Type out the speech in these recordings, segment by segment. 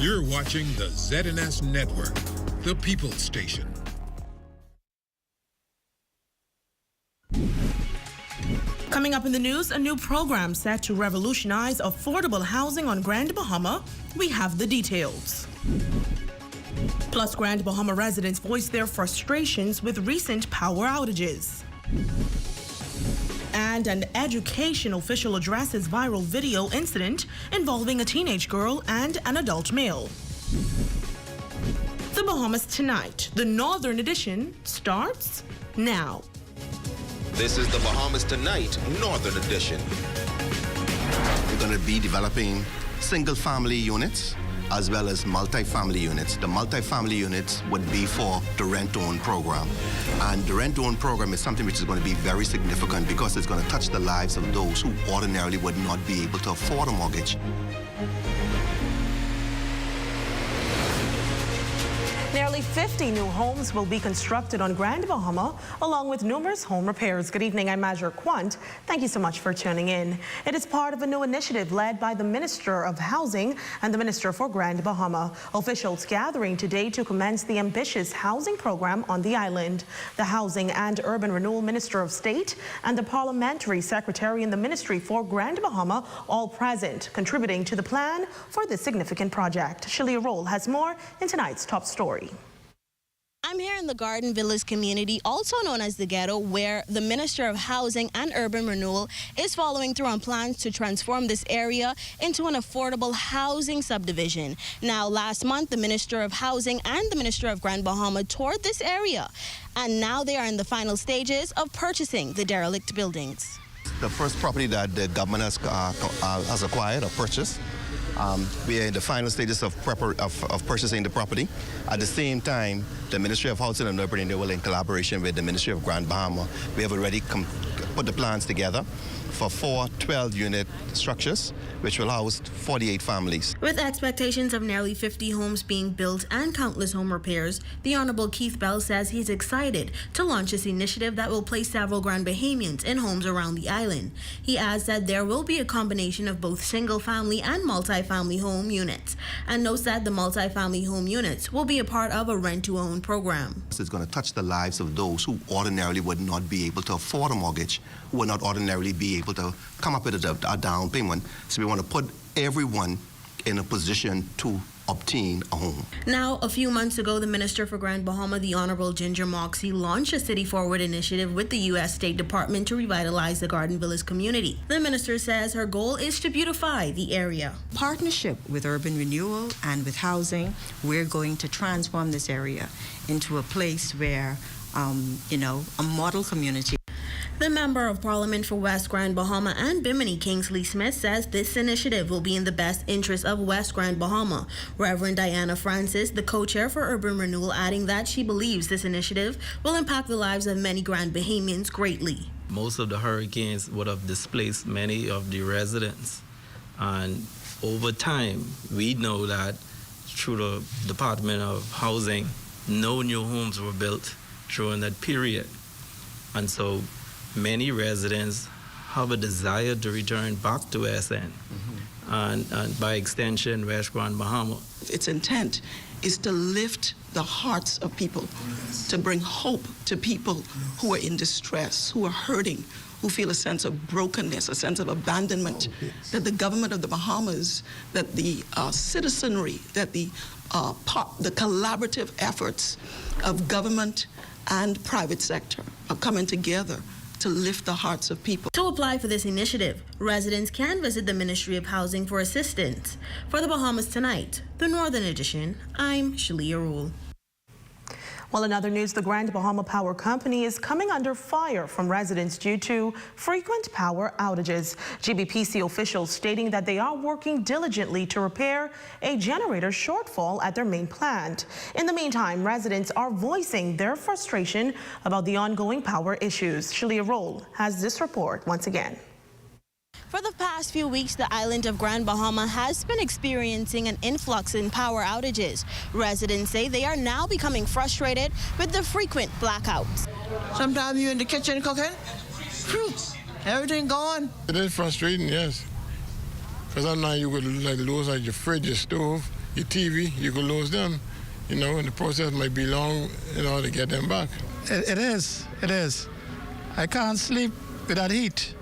You're watching the ZNS Network, the People's Station. Coming up in the news, a new program set to revolutionize affordable housing on Grand Bahama. We have the details. Plus, Grand Bahama residents voice their frustrations with recent power outages. And an education official addresses viral video incident involving a teenage girl and an adult male. The Bahamas Tonight, the Northern Edition, starts now. This is the Bahamas Tonight, Northern Edition. We're going to be developing single-family units as well as multi-family units. The multi-family units would be for the rent-own program. And the rent-own program is something which is going to be very significant because it's going to touch the lives of those who ordinarily would not be able to afford a mortgage. Nearly 50 new homes will be constructed on Grand Bahama, along with numerous home repairs. Good evening, I'm Major Quant. Thank you so much for tuning in. It is part of a new initiative led by the Minister of Housing and the Minister for Grand Bahama. Officials gathering today to commence the ambitious housing program on the island. The Housing and Urban Renewal Minister of State and the Parliamentary Secretary in the Ministry for Grand Bahama all present, contributing to the plan for this significant project. Shalia Roll has more in tonight's top story. I'm here in the Garden Villas community, also known as the Ghetto, where the Minister of Housing and Urban Renewal is following through on plans to transform this area into an affordable housing subdivision. Now, last month, the Minister of Housing and the Minister of Grand Bahama toured this area, and now they are in the final stages of purchasing the derelict buildings. The first property that the government has acquired or purchased. We are in the final stages of purchasing the property. At the same time, the Ministry of Housing and Urban Renewal, in collaboration with the Ministry of Grand Bahama, we have already put the plans together for 4 12-unit structures, which will house 48 families. With expectations of nearly 50 homes being built and countless home repairs, the Honorable Keith Bell says he's excited to launch this initiative that will place several Grand Bahamians in homes around the island. He adds that there will be a combination of both single-family and multi-family home units, and notes that the multi-family home units will be a part of a rent-to-own program. It's going to touch the lives of those who ordinarily would not be able to afford a mortgage, who would not ordinarily be able to come up with a down payment. So we want to put everyone in a position to obtain a home. Now, a few months ago, the Minister for Grand Bahama, the Honorable Ginger Moxie, launched a City Forward initiative with the U.S. State Department to revitalize the Garden Villas community. The minister says her goal is to beautify the area. Partnership with Urban Renewal and with Housing, we're going to transform this area into a place where, a model community. The Member of Parliament for West Grand Bahama and Bimini, Kingsley Smith, says this initiative will be in the best interest of West Grand Bahama. Reverend Diana Francis, the co-chair for Urban Renewal, adding that she believes this initiative will impact the lives of many Grand Bahamians greatly. Most of the hurricanes would have displaced many of the residents, and over time we know that through the Department of Housing, no new homes were built during that period, and so many residents have a desire to return back to SN, and by extension, West Grand Bahama. Its intent is to lift the hearts of people, to bring hope to people who are in distress, who are hurting, who feel a sense of brokenness, a sense of abandonment, that the government of the Bahamas, that the citizenry, that the collaborative efforts of government and private sector are coming together to lift the hearts of people. To apply for this initiative, residents can visit the Ministry of Housing for assistance. For the Bahamas Tonight, the Northern Edition, I'm Shalia Rule. Well, in other news, the Grand Bahama Power Company is coming under fire from residents due to frequent power outages. GBPC officials stating that they are working diligently to repair a generator shortfall at their main plant. In the meantime, residents are voicing their frustration about the ongoing power issues. Shalia Roll has this report once again. For the past few weeks, the island of Grand Bahama has been experiencing an influx in power outages. Residents say they are now becoming frustrated with the frequent blackouts. Sometimes you're in the kitchen cooking, everything gone. It is frustrating, yes. Because I'm not you would like lose like your fridge, your stove, your TV, you could lose them, you know, and the process might be long in order to get them back. It is. I can't sleep without heat.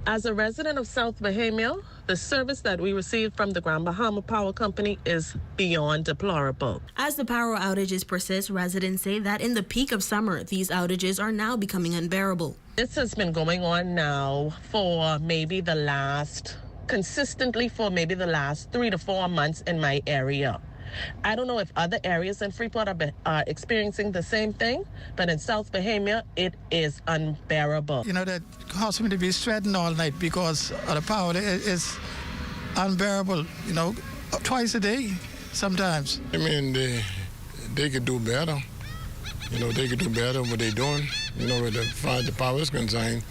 As a resident of South Bahama, the service that we received from the Grand Bahama Power Company is beyond deplorable. As the power outages persist, residents say that in the peak of summer, these outages are now becoming unbearable. This has been going on now consistently for maybe the last 3 to 4 months in my area. I don't know if other areas in Freeport are experiencing the same thing, but in South Bahama, it is unbearable. You know, that caused me to be sweating all night because of the power. It is unbearable, you know, twice a day sometimes. I mean, they could do better. You know, they could do better what they're doing. You know, as far as the power is concerned,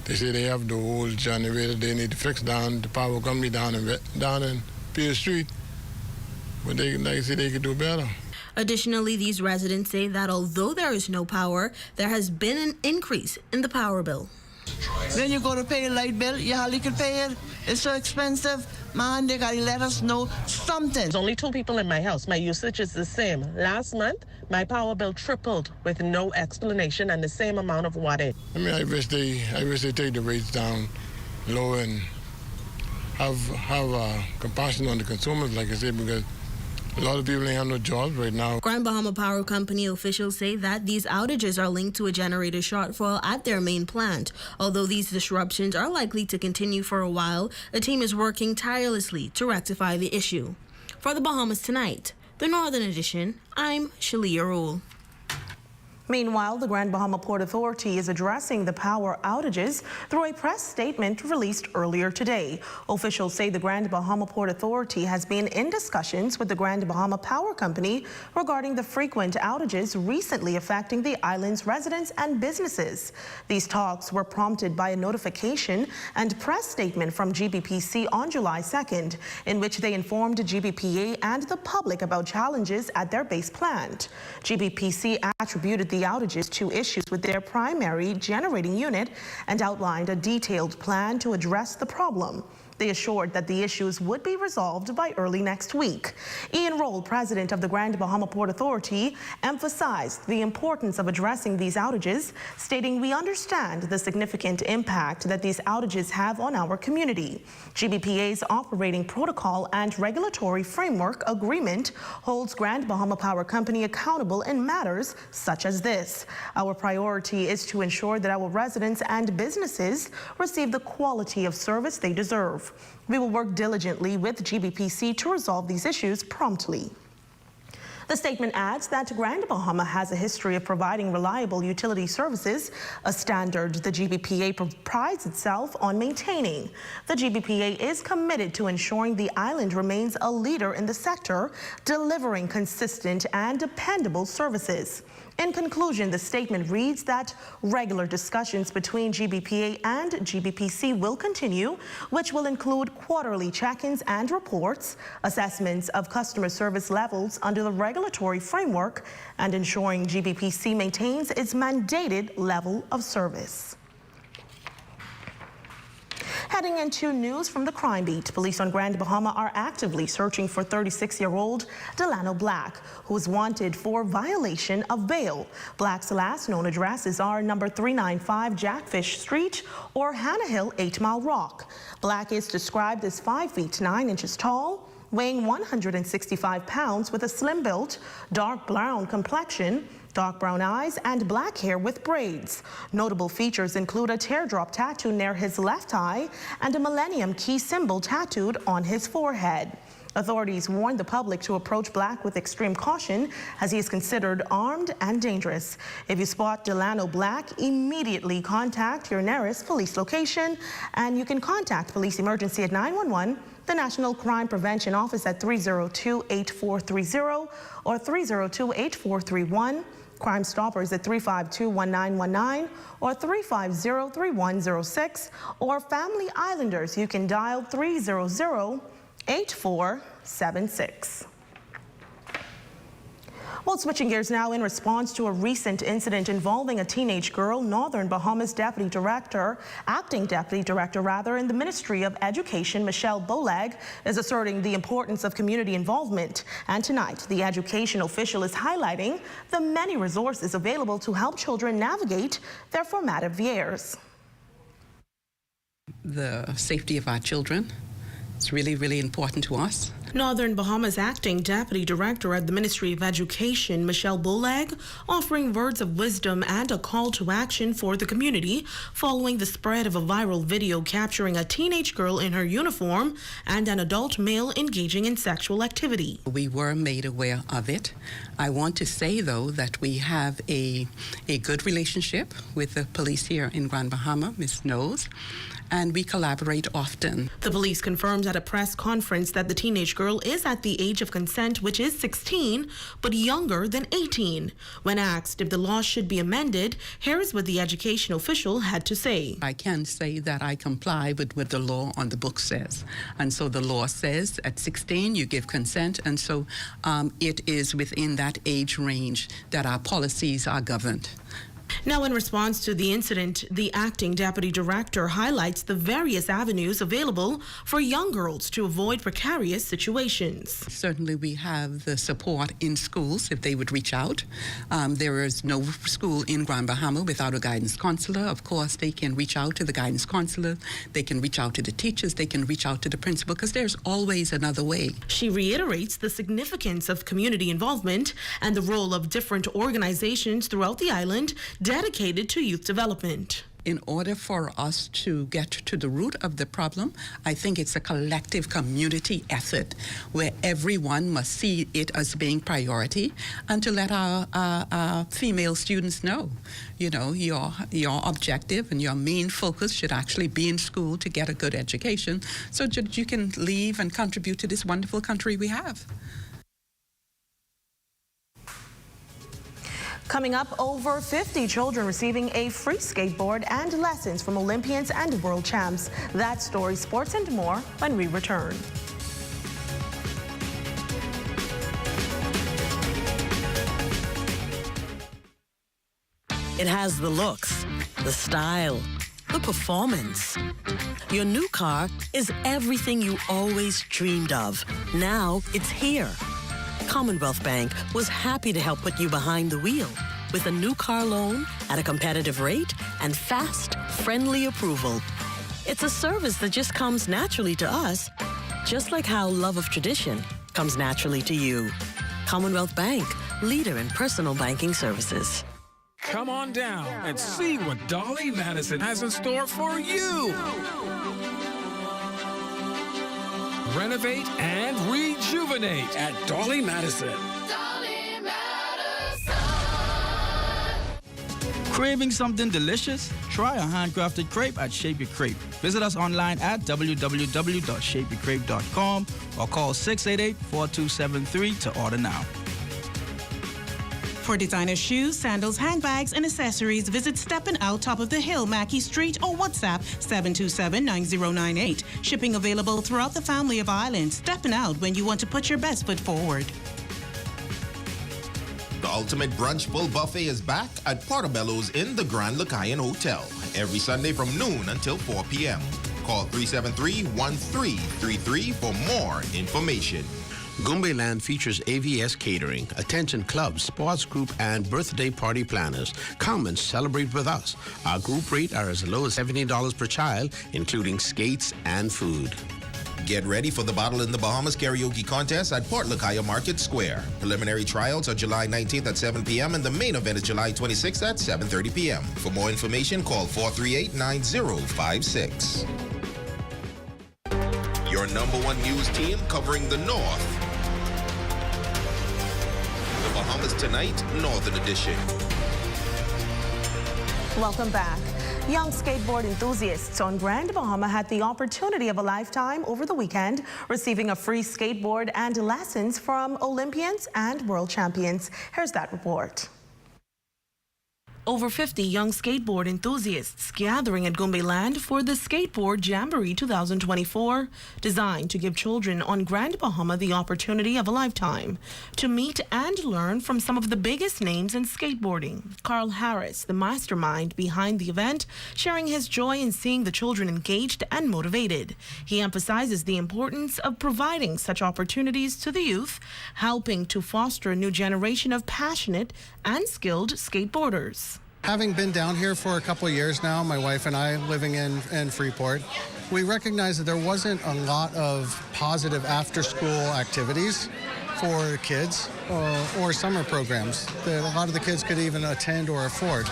they say they have the old generator they need to fix down the power company down in Pierce Street. But they say they could do better. Additionally, these residents say that although there is no power, there has been an increase in the power bill. When you go to pay a light bill, you hardly can pay it. It's so expensive. Man, they gotta let us know something. There's only 2 people in my house. My usage is the same. Last month, my power bill tripled with no explanation and the same amount of wattage. I mean, I wish they take the rates down low and have compassion on the consumers, like I said, because a lot of people ain't have no jobs right now. Grand Bahama Power Company officials say that these outages are linked to a generator shortfall at their main plant. Although these disruptions are likely to continue for a while, a team is working tirelessly to rectify the issue. For the Bahamas Tonight, the Northern Edition, I'm Shalia Rule. Meanwhile, the Grand Bahama Port Authority is addressing the power outages through a press statement released earlier today. Officials say the Grand Bahama Port Authority has been in discussions with the Grand Bahama Power Company regarding the frequent outages recently affecting the island's residents and businesses. These talks were prompted by a notification and press statement from GBPC on July 2nd, in which they informed GBPA and the public about challenges at their base plant. GBPC attributed the outages to issues with their primary generating unit and outlined a detailed plan to address the problem. They assured that the issues would be resolved by early next week. Ian Roll, president of the Grand Bahama Port Authority, emphasized the importance of addressing these outages, stating, "We understand the significant impact that these outages have on our community. GBPA's operating protocol and regulatory framework agreement holds Grand Bahama Power Company accountable in matters such as this. Our priority is to ensure that our residents and businesses receive the quality of service they deserve. We will work diligently with GBPC to resolve these issues promptly." The statement adds that Grand Bahama has a history of providing reliable utility services, a standard the GBPA prides itself on maintaining. The GBPA is committed to ensuring the island remains a leader in the sector, delivering consistent and dependable services. In conclusion, the statement reads that regular discussions between GBPA and GBPC will continue, which will include quarterly check-ins and reports, assessments of customer service levels under the regulatory framework, and ensuring GBPC maintains its mandated level of service. Heading into news from the crime beat, police on Grand Bahama are actively searching for 36-year-old Delano Black, who is wanted for violation of bail. Black's last known addresses are number 395 Jackfish Street or Hannah Hill, 8 Mile Rock. Black is described as 5 feet 9 inches tall, weighing 165 pounds with a slim build, dark brown complexion, dark brown eyes, and black hair with braids. Notable features include a teardrop tattoo near his left eye and a Millennium Key symbol tattooed on his forehead. Authorities warned the public to approach Black with extreme caution as he is considered armed and dangerous. If you spot Delano Black, immediately contact your nearest police location, and you can contact Police Emergency at 911, the National Crime Prevention Office at 302-8430 or 302-8431, Crime Stoppers at 352-1919 or 350-3106, or Family Islanders, you can dial 300-8476. Well, Well, switching gears now, in response to a recent incident involving a teenage girl, Northern Bahamas Acting Deputy Director in the Ministry of Education, Michelle Bolag, is asserting the importance of community involvement. And tonight, the education official is highlighting the many resources available to help children navigate their formative years. The safety of our children is really, really important to us. Northern Bahamas Acting Deputy Director at the Ministry of Education, Michelle Bolag, offering words of wisdom and a call to action for the community following the spread of a viral video capturing a teenage girl in her uniform and an adult male engaging in sexual activity. We were made aware of it. I want to say, though, that we have a good relationship with the police here in Grand Bahama, Ms. Knows, and we collaborate often. The police confirmed at a press conference that the teenage girl is at the age of consent, which is 16, but younger than 18. When asked if the law should be amended, here's what the education official had to say. I can say that I comply with what the law on the book says. And so the law says at 16 you give consent, and so it is within that age range that our policies are governed. Now, in response to the incident, the acting deputy director highlights the various avenues available for young girls to avoid precarious situations. Certainly, we have the support in schools if they would reach out. There is no school in Grand Bahama without a guidance counselor. Of course, they can reach out to the guidance counselor. They can reach out to the teachers. They can reach out to the principal, because there's always another way. She reiterates the significance of community involvement and the role of different organizations throughout the island dedicated to youth development. In order for us to get to the root of the problem, I think it's a collective community effort where everyone must see it as being priority, and to let our female students know, you know, your objective and your main focus should actually be in school to get a good education so that you can leave and contribute to this wonderful country we have. Coming up, over 50 children receiving a free skateboard and lessons from Olympians and world champs. That story, sports, and more when we return. It has the looks, the style, the performance. Your new car is everything you always dreamed of. Now it's here. Commonwealth Bank was happy to help put you behind the wheel with a new car loan at a competitive rate and fast, friendly approval. It's a service that just comes naturally to us, just like how love of tradition comes naturally to you. Commonwealth Bank, leader in personal banking services. Come on down and see what Dolly Madison has in store for you. Renovate and rejuvenate at Dolly Madison. Dolly Madison. Craving something delicious? Try a handcrafted crepe at Shape Your Crepe. Visit us online at www.shapeyourcrepe.com or call 688-4273 to order now. For designer shoes, sandals, handbags, and accessories, visit Steppin' Out, Top of the Hill, Mackey Street, or WhatsApp 727-9098. Shipping available throughout the family of islands. Steppin' Out when you want to put your best foot forward. The Ultimate Brunch Full Buffet is back at Portobello's in the Grand Lucayan Hotel every Sunday from noon until 4 p.m. Call 373-1333 for more information. Goombayland features AVS catering, attention clubs, sports group, and birthday party planners. Come and celebrate with us. Our group rates are as low as $70 per child, including skates and food. Get ready for the Bottle in the Bahamas karaoke contest at Port Lucaya Market Square. Preliminary trials are July 19th at 7 p.m. and the main event is July 26th at 7:30 p.m. For more information, call 438-9056. Your #1 news team covering the North. The Bahamas Tonight, Northern Edition. Welcome back. Young skateboard enthusiasts on Grand Bahama had the opportunity of a lifetime over the weekend, receiving a free skateboard and lessons from Olympians and world champions. Here's that report. Over 50 young skateboard enthusiasts gathering at Gombe Land for the Skateboard Jamboree 2024, designed to give children on Grand Bahama the opportunity of a lifetime to meet and learn from some of the biggest names in skateboarding. Carl Harris, the mastermind behind the event, sharing his joy in seeing the children engaged and motivated. He emphasizes the importance of providing such opportunities to the youth, helping to foster a new generation of passionate and skilled skateboarders. Having been down here for a couple of years now, my wife and I living in Freeport, we recognized that there wasn't a lot of positive after-school activities for kids or summer programs that a lot of the kids could even attend or afford.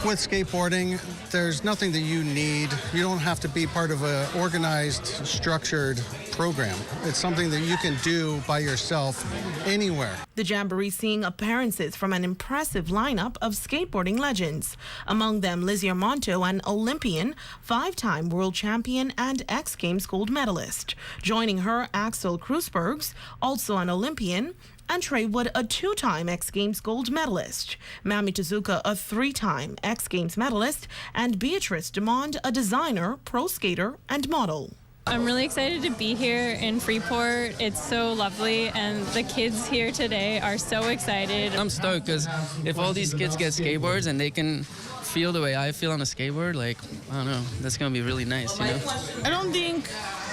With skateboarding, there's nothing that you need. You don't have to be part of an organized, structured program. It's something that you can do by yourself anywhere. The Jamboree seeing appearances from an impressive lineup of skateboarding legends. Among them, Lizzie Armanto, an Olympian, 5-time world champion and X Games gold medalist. Joining her, Axel Kreuzbergs, also an Olympian, and Trey Wood, a 2-time X Games gold medalist. Mami Tezuka, a 3-time X Games medalist, and Beatrice Demond, a designer, pro skater, and model. I'm really excited to be here in Freeport. It's so lovely, and the kids here today are so excited. I'm stoked because if all these kids get skateboards and they can feel the way I feel on a skateboard, like, I don't know, that's going to be really nice, you know? I don't think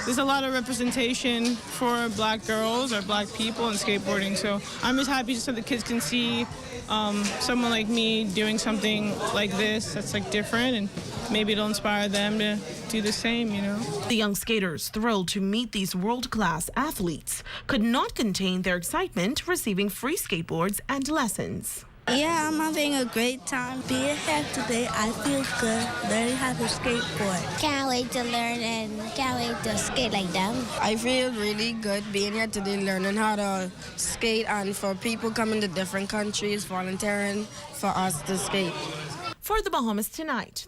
there's a lot of representation for black girls or black people in skateboarding, so I'm just happy so the kids can see someone like me doing something like this that's like different, and maybe it'll inspire them to do the same, you know. The young skaters, thrilled to meet these world-class athletes, could not contain their excitement receiving free skateboards and lessons. Yeah, I'm having a great time. Being here today, I feel good learning how to skateboard. Can't wait to learn and can't wait to skate like them. I feel really good being here today, learning how to skate, and for people coming to different countries, volunteering for us to skate. For the Bahamas tonight,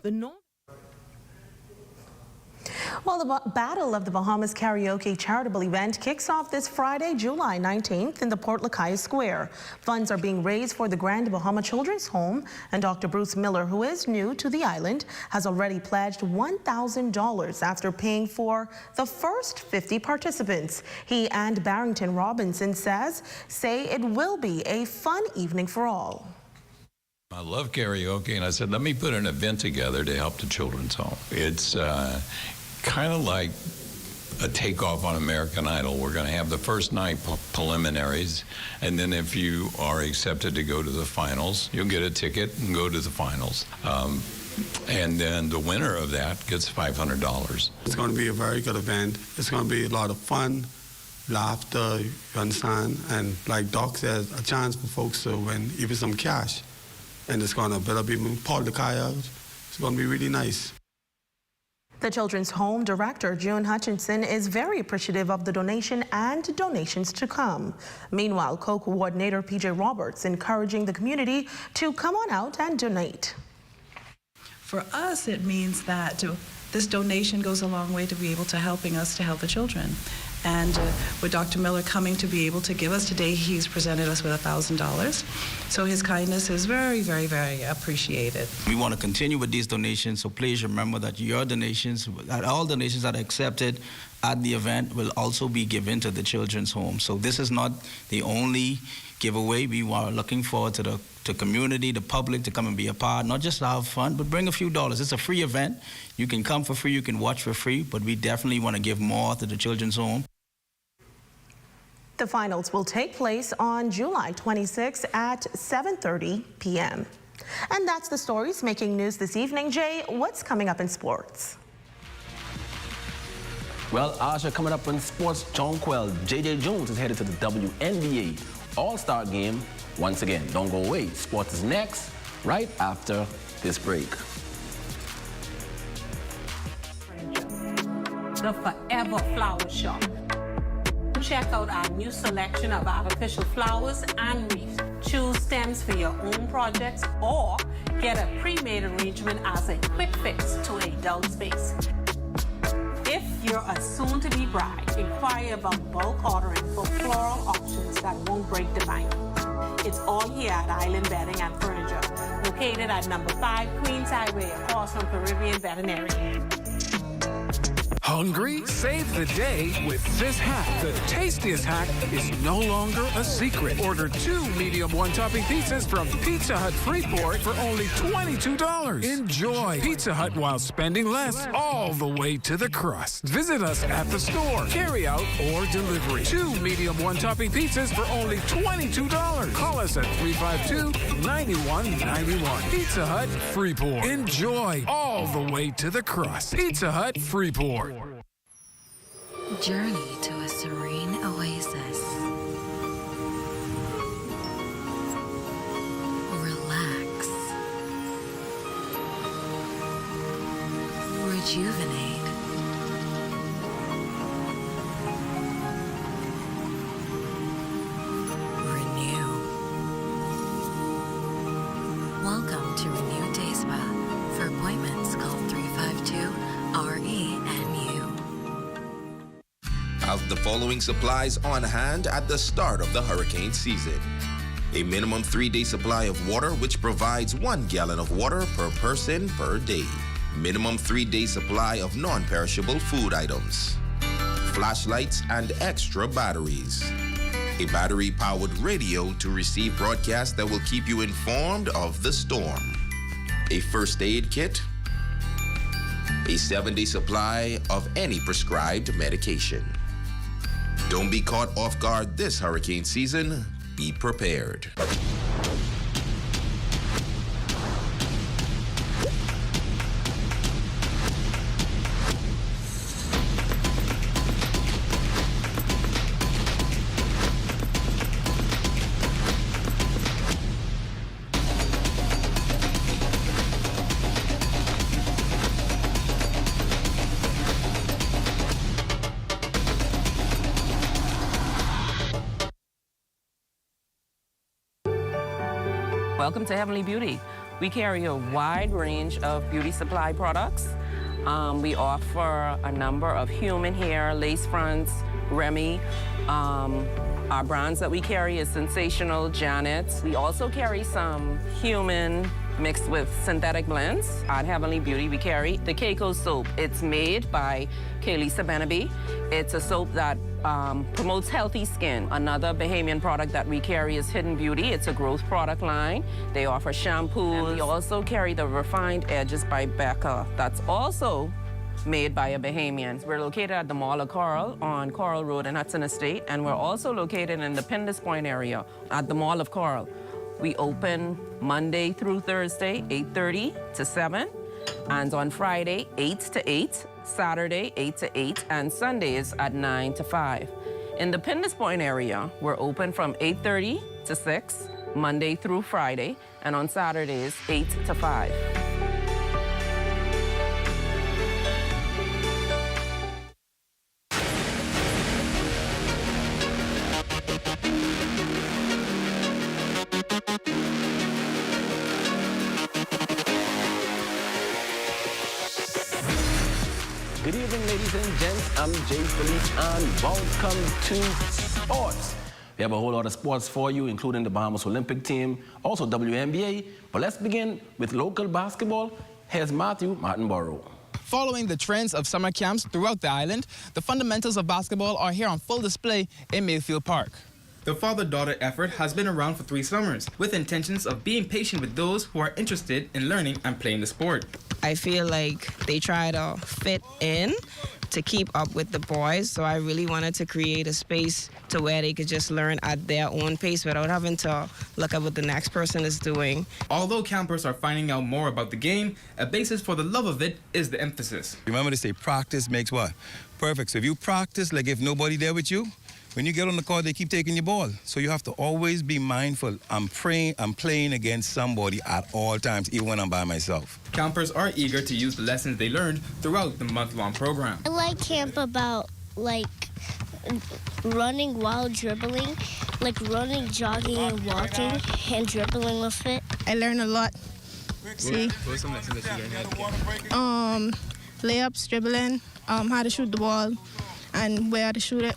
Well, the Battle of the Bahamas Karaoke charitable event kicks off this Friday, July 19th in the Port Lakaya Square. Funds are being raised for the Grand Bahama Children's Home, and Dr. Bruce Miller, who is new to the island, has already pledged $1,000 after paying for the first 50 participants. He and Barrington Robinson say it will be a fun evening for all. I love karaoke, and I said, let me put an event together to help the Children's Home. It's kind of like a takeoff on American Idol. We're going to have the first night preliminaries, and then if you are accepted to go to the finals, you'll get a ticket and go to the finals. And then the winner of that gets $500. It's going to be a very good event. It's going to be a lot of fun, laughter, you understand, and like Doc says, a chance for folks to win even some cash. And it's going to better be Port Lakaya. It's going to be really nice. The Children's Home Director, June Hutchinson, is very appreciative of the donation and donations to come. Meanwhile, co-coordinator PJ Roberts encouraging the community to come on out and donate. For us, it means that this donation goes a long way to be able to helping us to help the children. And with Dr. Miller coming to be able to give us today, he's presented us with $1,000. So his kindness is very, very, very appreciated. We want to continue with these donations, so please remember that your donations, that all donations that are accepted at the event will also be given to the Children's Home. So this is not the only giveaway. We are looking forward to the community, the public to come and be a part, not just to have fun, but bring a few dollars. It's a free event. You can come for free, you can watch for free, but we definitely want to give more to the Children's Home. The finals will take place on July 26 at 7:30 p.m. And that's the stories making news this evening. Jay, what's coming up in sports? Well, Asha, coming up in sports, John Quell, J.J. Jones is headed to the WNBA All-Star game once again. Don't go away. Sports is next, right after this break. The Forever Flower Shop. Check out our new selection of artificial flowers and wreaths. Choose stems for your own projects or get a pre-made arrangement as a quick fix to a dull space. If you're a soon-to-be bride, inquire about bulk ordering for floral options that won't break the bank. It's all here at Island Bedding and Furniture, located at number 5 Queens Highway, across from Caribbean Veterinary. Hungry? Save the day with this hack. The tastiest hack is no longer a secret. Order 2 medium one-topping pizzas from Pizza Hut Freeport for only $22. Enjoy Pizza Hut while spending less all the way to the crust. Visit us at the store, carry out, or delivery. 2 medium one-topping pizzas for only $22. Call us at 352-9191. Pizza Hut Freeport. Enjoy all the way to the crust. Pizza Hut Freeport. Journey to a serene oasis. Relax. Rejuvenate. Renew. Welcome to Renew Day Spa. For appointments, call 352-RE-NU. Have the following supplies on hand at the start of the hurricane season. A minimum 3-day supply of water, which provides 1 gallon of water per person per day. Minimum 3-day supply of non-perishable food items. Flashlights and extra batteries. A battery-powered radio to receive broadcasts that will keep you informed of the storm. A first aid kit. A 7-day supply of any prescribed medication. Don't be caught off guard this hurricane season. Be prepared. Welcome to Heavenly Beauty. We carry a wide range of beauty supply products. We offer a number of human hair, lace fronts, Remy. Our brands that we carry is Sensational, Janet. We also carry some human mixed with synthetic blends. At Heavenly Beauty, we carry the Keiko soap. It's made by Kaylisa Benaby. It's a soap that promotes healthy skin. Another Bahamian product that we carry is Hidden Beauty. It's a growth product line. They offer shampoos. And we also carry the Refined Edges by Becca. That's also made by a Bahamian. We're located at the Mall of Coral on Coral Road in Hudson Estate, and we're also located in the Pindus Point area at the Mall of Coral. We open Monday through Thursday, 8:30 to 7, and on Friday, 8 to 8, Saturday, 8 to 8, and Sundays at 9 to 5. In the Pindus Point area, we're open from 8:30 to 6, Monday through Friday, and on Saturdays, 8 to 5. Good evening, ladies and gents. I'm Jay Philippe, and welcome to Sports. We have a whole lot of sports for you, including the Bahamas Olympic team, also WNBA. But let's begin with local basketball. Here's Matthew Martinborough. Following the trends of summer camps throughout the island, the fundamentals of basketball are here on full display in Mayfield Park. The father-daughter effort has been around for 3 summers, with intentions of being patient with those who are interested in learning and playing the sport. I feel like they try to fit in to keep up with the boys, so I really wanted to create a space to where they could just learn at their own pace without having to look at what the next person is doing. Although campers are finding out more about the game, a basis for the love of it is the emphasis. Remember they say practice makes what? Perfect. So if you practice, like if nobody there with you, when you get on the court, they keep taking your ball. So you have to always be mindful. I'm playing against somebody at all times, even when I'm by myself. Campers are eager to use the lessons they learned throughout the month-long program. I like camp about, running while dribbling, running, jogging, and walking, and dribbling with it. I learned a lot. See? What are some lessons that you learned? Layups, dribbling, how to shoot the ball, and where to shoot it.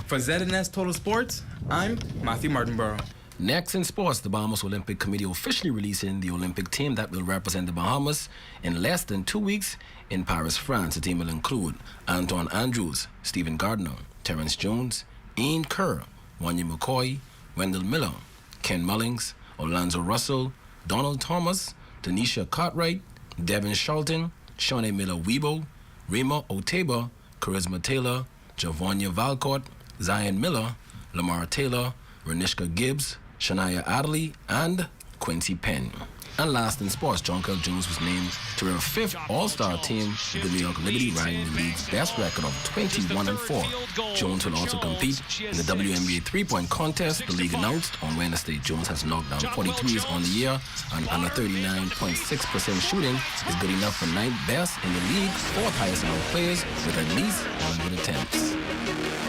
For ZNS Total Sports, I'm Matthew Martinborough. Next in sports, the Bahamas Olympic Committee officially releasing the Olympic team that will represent the Bahamas in less than 2 weeks in Paris, France. The team will include Anton Andrews, Stephen Gardner, Terrence Jones, Ian Kerr, Wanya McCoy, Wendell Miller, Ken Mullings, Orlando Russell, Donald Thomas, Tanisha Cartwright, Devin Shelton, Shawnee Miller-Weibo, Rima Oteba, Charisma Taylor, Javonia Valcourt, Zion Miller, Lamar Taylor, Renishka Gibbs, Shania Adderley, and Quincy Penn. And last in sports, John Carl Jones was named to their 5th All-Star team with the New York Liberty, riding the league's best record of 21-4. Jones will also compete in the WNBA three-point contest. The league announced on Wednesday Jones has knocked down 43s on the year, and under 39.6% shooting is good enough for 9th best in the league, 4th highest among players with at least 100 attempts.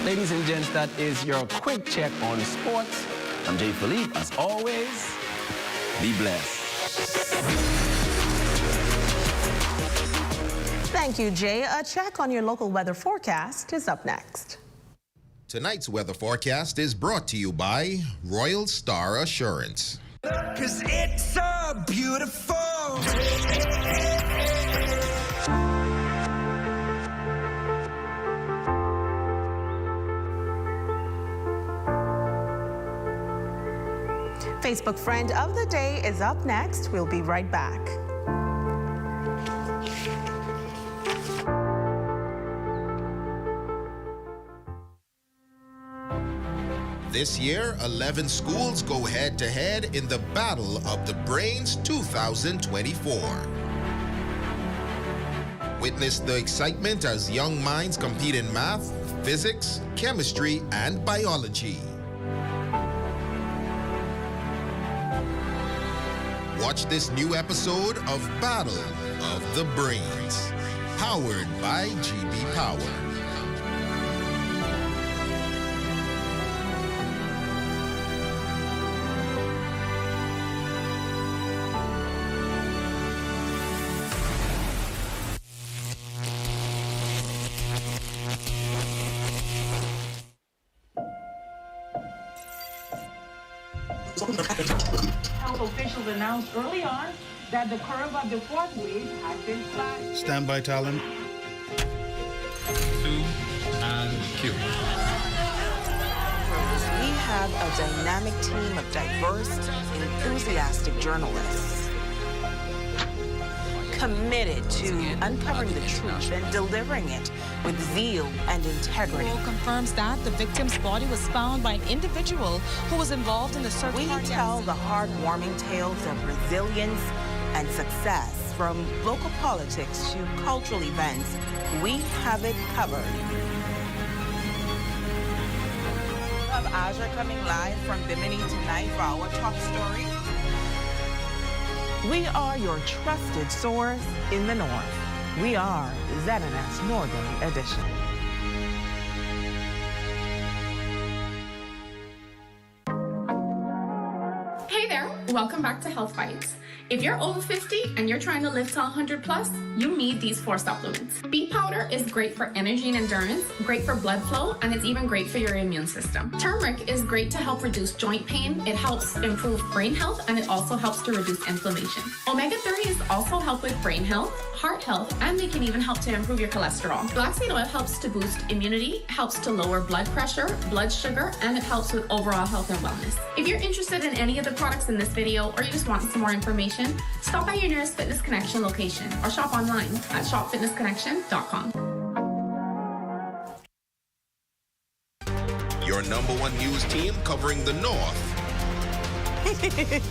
Ladies and gents, that is your quick check on sports. I'm Jay Philippe. As always, be blessed. Thank you, Jay. A check on your local weather forecast is up next. Tonight's weather forecast is brought to you by Royal Star Assurance. 'Cause it's so beautiful. Facebook Friend of the Day is up next. We'll be right back. This year, 11 schools go head-to-head in the Battle of the Brains 2024. Witness the excitement as young minds compete in math, physics, chemistry, and biology. Watch this new episode of Battle of the Brains, powered by GB Power. Health officials announced early on that the curve of the fourth wave has been flat. Stand by, talent. 2 and cue. We have a dynamic team of diverse, enthusiastic journalists committed to uncovering the truth and delivering it with zeal and integrity. Confirms that the victim's body was found by an individual who was involved in the search. We tell the heartwarming tales of resilience and success, from local politics to cultural events. We have it covered. We have Aja coming live from Bimini tonight for our top story. We are your trusted source in the North. We are ZNS Northern Edition. Hey there, welcome back to Health Bites. If you're over 50 and you're trying to live to 100 plus, you need these 4 supplements. Beet powder is great for energy and endurance, great for blood flow, and it's even great for your immune system. Turmeric is great to help reduce joint pain, it helps improve brain health, and it also helps to reduce inflammation. Omega-3s also help with brain health, heart health, and they can even help to improve your cholesterol. Black seed oil helps to boost immunity, helps to lower blood pressure, blood sugar, and it helps with overall health and wellness. If you're interested in any of the products in this video, or you just want some more information, stop by your nearest Fitness Connection location or shop online at shopfitnessconnection.com. Your #1 news team covering the North. The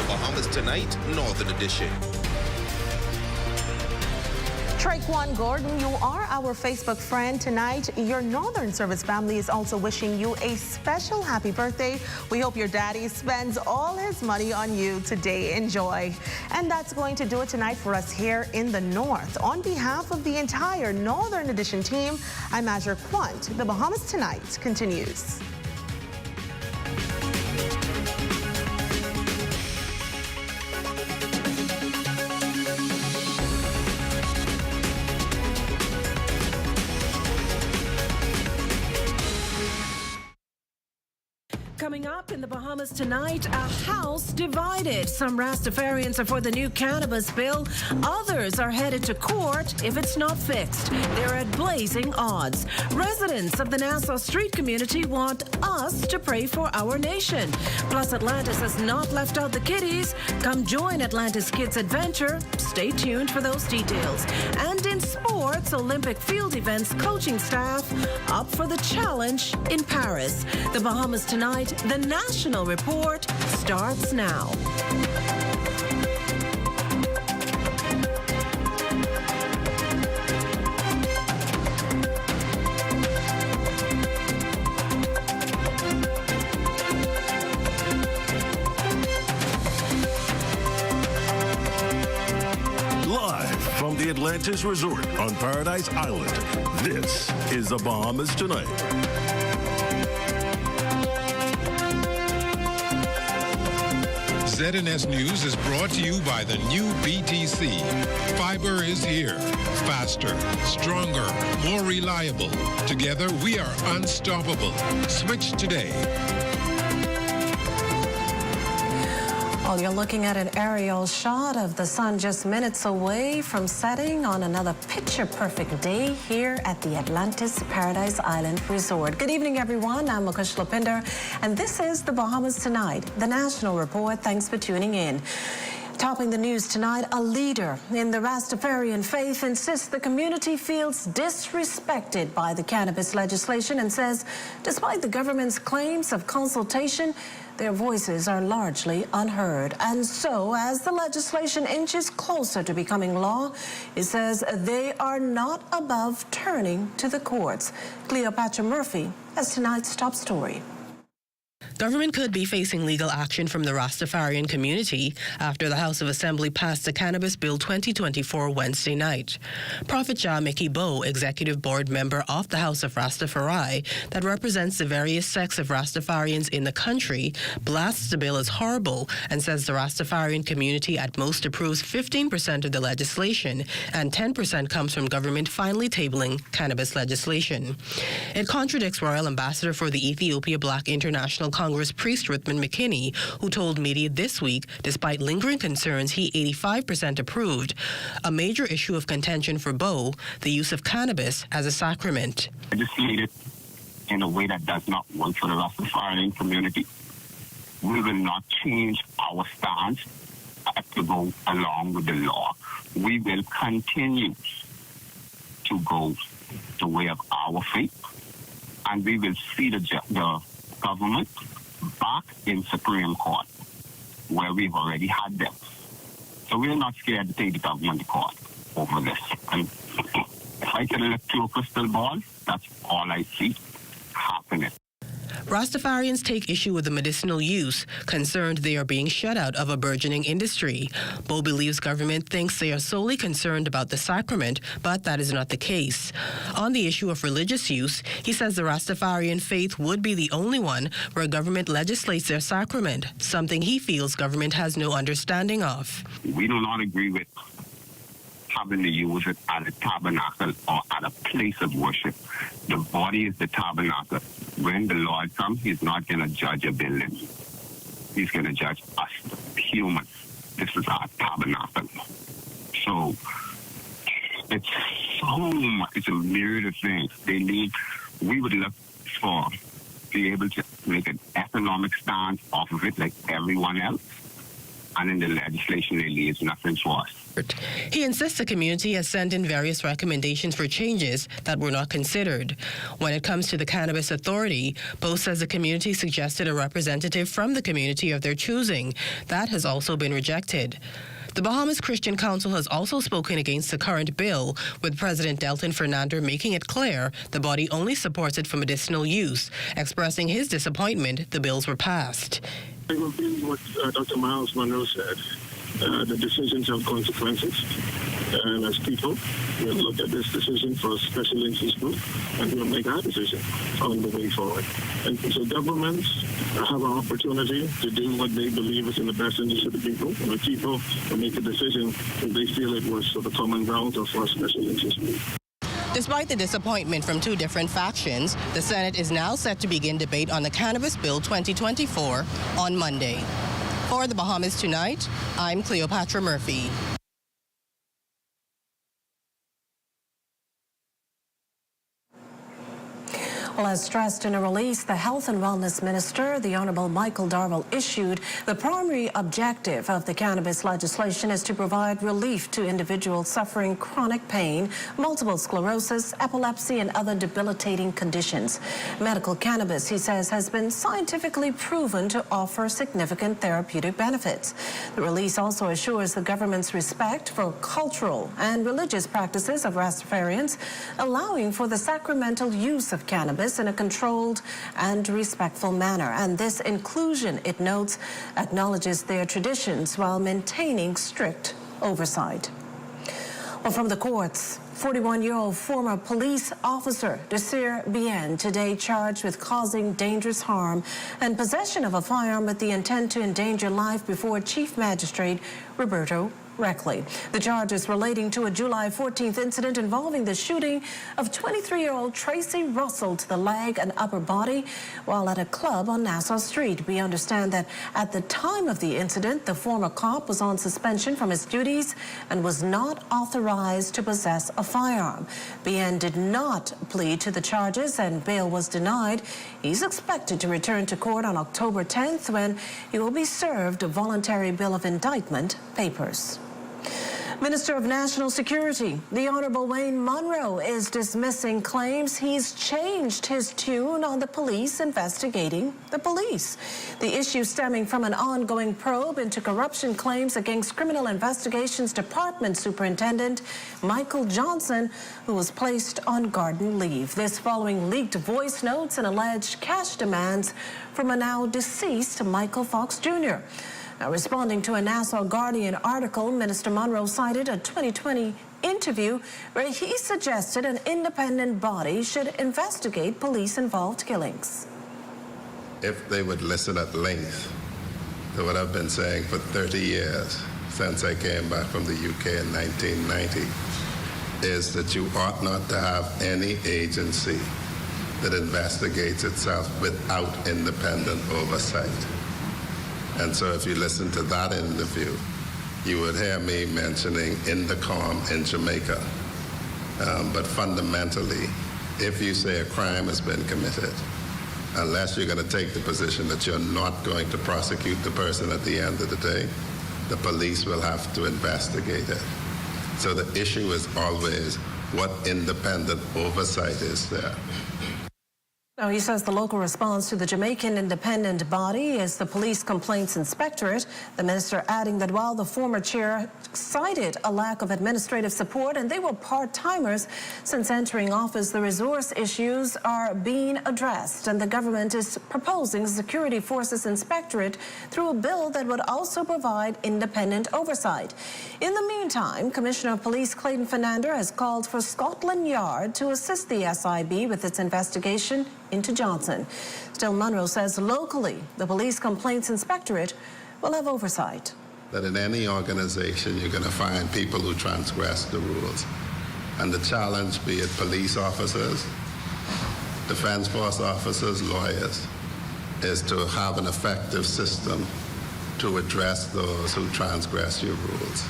Bahamas Tonight, Northern Edition. Traquan Gordon, you are our Facebook friend tonight. Your Northern Service family is also wishing you a special happy birthday. We hope your daddy spends all his money on you today. Enjoy. And that's going to do it tonight for us here in the North. On behalf of the entire Northern Edition team, I'm Azure Quant. The Bahamas Tonight continues. Coming up, in the Bahamas tonight, a house divided. Some Rastafarians are for the new cannabis bill. Others are headed to court if it's not fixed. They're at blazing odds. Residents of the Nassau Street community want us to pray for our nation. Plus, Atlantis has not left out the kiddies. Come join Atlantis Kids Adventure. Stay tuned for those details. And in sports, Olympic field events coaching staff up for the challenge in Paris. The Bahamas tonight, the National Report starts now. Live from the Atlantis Resort on Paradise Island, this is the Bahamas Tonight. ZNS News is brought to you by the new BTC. Fiber is here. Faster, stronger, more reliable. Together, we are unstoppable. Switch today. Well, you're looking at an aerial shot of the sun just minutes away from setting on another picture-perfect day here at the Atlantis Paradise Island Resort. Good evening, everyone. I'm Mukesh Lopinder, and this is the Bahamas Tonight, the National Report. Thanks for tuning in. Topping the news tonight, a leader in the Rastafarian faith insists the community feels disrespected by the cannabis legislation and says, despite the government's claims of consultation, their voices are largely unheard. And so, as the legislation inches closer to becoming law, it says they are not above turning to the courts. Cleopatra Murphy has tonight's top story. Government could be facing legal action from the Rastafarian community after the House of Assembly passed the Cannabis Bill 2024 Wednesday night. Prophet Jah Mickey Bow, executive board member of the House of Rastafari that represents the various sects of Rastafarians in the country, blasts the bill as horrible and says the Rastafarian community at most approves 15% of the legislation and 10% comes from government finally tabling cannabis legislation. It contradicts Royal Ambassador for the Ethiopia Black International Congress priest Ruthman McKinney, who told media this week, despite lingering concerns, he 85% approved. A major issue of contention for Bow, the use of cannabis as a sacrament. Legislated in a way that does not work for the Rastafarian community. We will not change our stance to go along with the law. We will continue to go the way of our faith, and we will see the government back in Supreme Court, where we've already had them. So we're not scared to take the government to court over this. And if I can look through a crystal ball, that's all I see happening. Rastafarians take issue with the medicinal use, concerned they are being shut out of a burgeoning industry. Bo believes government thinks they are solely concerned about the sacrament, but that is not the case. On the issue of religious use, he says the Rastafarian faith would be the only one where government legislates their sacrament, something he feels government has no understanding of. We do not agree with having to use it at a tabernacle or at a place of worship. The body is the tabernacle. When the Lord comes, he's not going to judge a building. He's going to judge us, humans. This is our tabernacle. So it's so much. It's a myriad of things. We would look for be able to make an economic stance off of it like everyone else. And in the legislation, there leaves nothing to us. He insists the community has sent in various recommendations for changes that were not considered. When it comes to the Cannabis Authority, Bo says the community suggested a representative from the community of their choosing. That has also been rejected. The Bahamas Christian Council has also spoken against the current bill, with President Delton Fernander making it clear the body only supports it for medicinal use, expressing his disappointment the bills were passed. I agree with what Dr. Miles Monroe said. The decisions have consequences. And as people, we'll look at this decision for a special interest group and we'll make our decision on the way forward. And so governments have an opportunity to do what they believe is in the best interest of the people. And the people will make a decision if they feel it was for the common ground or for a special interest group. Despite the disappointment from two different factions, the Senate is now set to begin debate on the Cannabis Bill 2024 on Monday. For the Bahamas Tonight, I'm Cleopatra Murphy. Well, as stressed in a release, the Health and Wellness Minister, the Honourable Michael Darwell, issued the primary objective of the cannabis legislation is to provide relief to individuals suffering chronic pain, multiple sclerosis, epilepsy, and other debilitating conditions. Medical cannabis, he says, has been scientifically proven to offer significant therapeutic benefits. The release also assures the government's respect for cultural and religious practices of Rastafarians, allowing for the sacramental use of cannabis in a controlled and respectful manner. And this inclusion, it notes, acknowledges their traditions while maintaining strict oversight. Well, from the courts, 41-year-old former police officer Desir Bien today charged with causing dangerous harm and possession of a firearm with the intent to endanger life before Chief Magistrate Roberto Reckley. The charges relating to a July 14th incident involving the shooting of 23-year-old Tracy Russell to the leg and upper body while at a club on Nassau Street. We understand that at the time of the incident, the former cop was on suspension from his duties and was not authorized to possess a firearm. Bien did not plead to the charges and bail was denied. He's expected to return to court on October 10th when he will be served a voluntary bill of indictment papers. Minister of National Security, the Honourable Wayne Munro, is dismissing claims he's changed his tune on the police investigating the police. The issue stemming from an ongoing probe into corruption claims against Criminal Investigations Department Superintendent Michael Johnson, who was placed on garden leave. This following leaked voice notes and alleged cash demands from a now deceased Michael Fox Jr. Now, responding to a Nassau Guardian article, Minister Munro cited a 2020 interview where he suggested an independent body should investigate police-involved killings. If they would listen at length to what I've been saying for 30 years since I came back from the UK in 1990, is that you ought not to have any agency that investigates itself without independent oversight. And so if you listen to that interview, you would hear me mentioning Indocom in Jamaica. But fundamentally, if you say a crime has been committed, unless you're going to take the position that you're not going to prosecute the person at the end of the day, the police will have to investigate it. So the issue is always what independent oversight is there. Now, he says the local response to the Jamaican independent body is the Police Complaints Inspectorate. The minister adding that while the former chair cited a lack of administrative support and they were part-timers since entering office, the resource issues are being addressed and the government is proposing a Security Forces Inspectorate through a bill that would also provide independent oversight. In the meantime, Commissioner of Police Clayton Fernander has called for Scotland Yard to assist the SIB with its investigation into Johnson. Still, Munro says locally, the Police Complaints Inspectorate will have oversight. That in any organization, you're going to find people who transgress the rules. And the challenge, be it police officers, defense force officers, lawyers, is to have an effective system to address those who transgress your rules.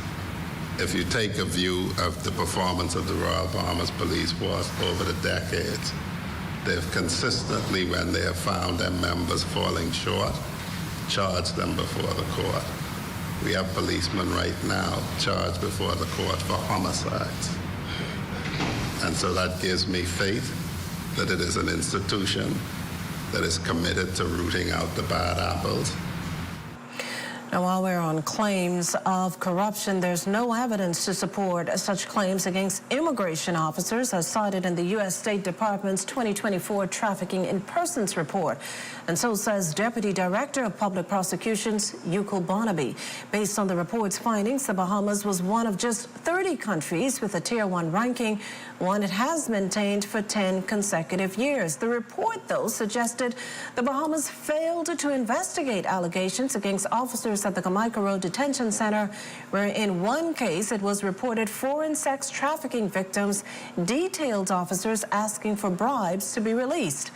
If you take a view of the performance of the Royal Bahamas Police Force over the decades, they've consistently, when they have found their members falling short, charged them before the court. We have policemen right now charged before the court for homicides. And so that gives me faith that it is an institution that is committed to rooting out the bad apples. Now, while we're on claims of corruption, there's no evidence to support such claims against immigration officers as cited in the U.S. State Department's 2024 Trafficking in Persons report. And so says Deputy Director of Public Prosecutions, Yukul Barnaby. Based on the report's findings, the Bahamas was one of just 30 countries with a Tier 1 ranking, one it has maintained for 10 consecutive years. The report, though, suggested the Bahamas failed to investigate allegations against officers case at the Jamaica Road Detention Center, where in one case it was reported foreign sex trafficking victims detailed officers asking for bribes to be released.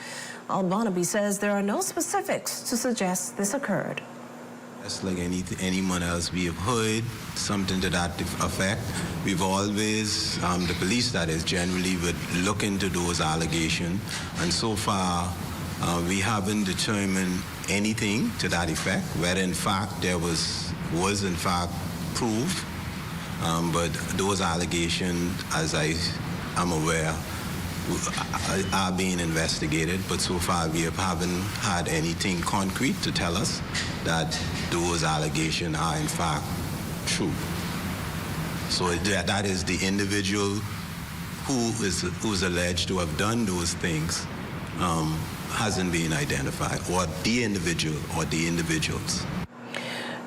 Barnaby says there are no specifics to suggest this occurred. Just like anyone else, we have heard something to that effect. We've always, the police that is, generally would look into those allegations, and so far we haven't determined anything to that effect, whether in fact there was in fact proof, but those allegations, as I am aware, are being investigated, but so far we haven't had anything concrete to tell us that those allegations are in fact true. So that is the individual who's alleged to have done those things hasn't been identified, or the individual or the individuals.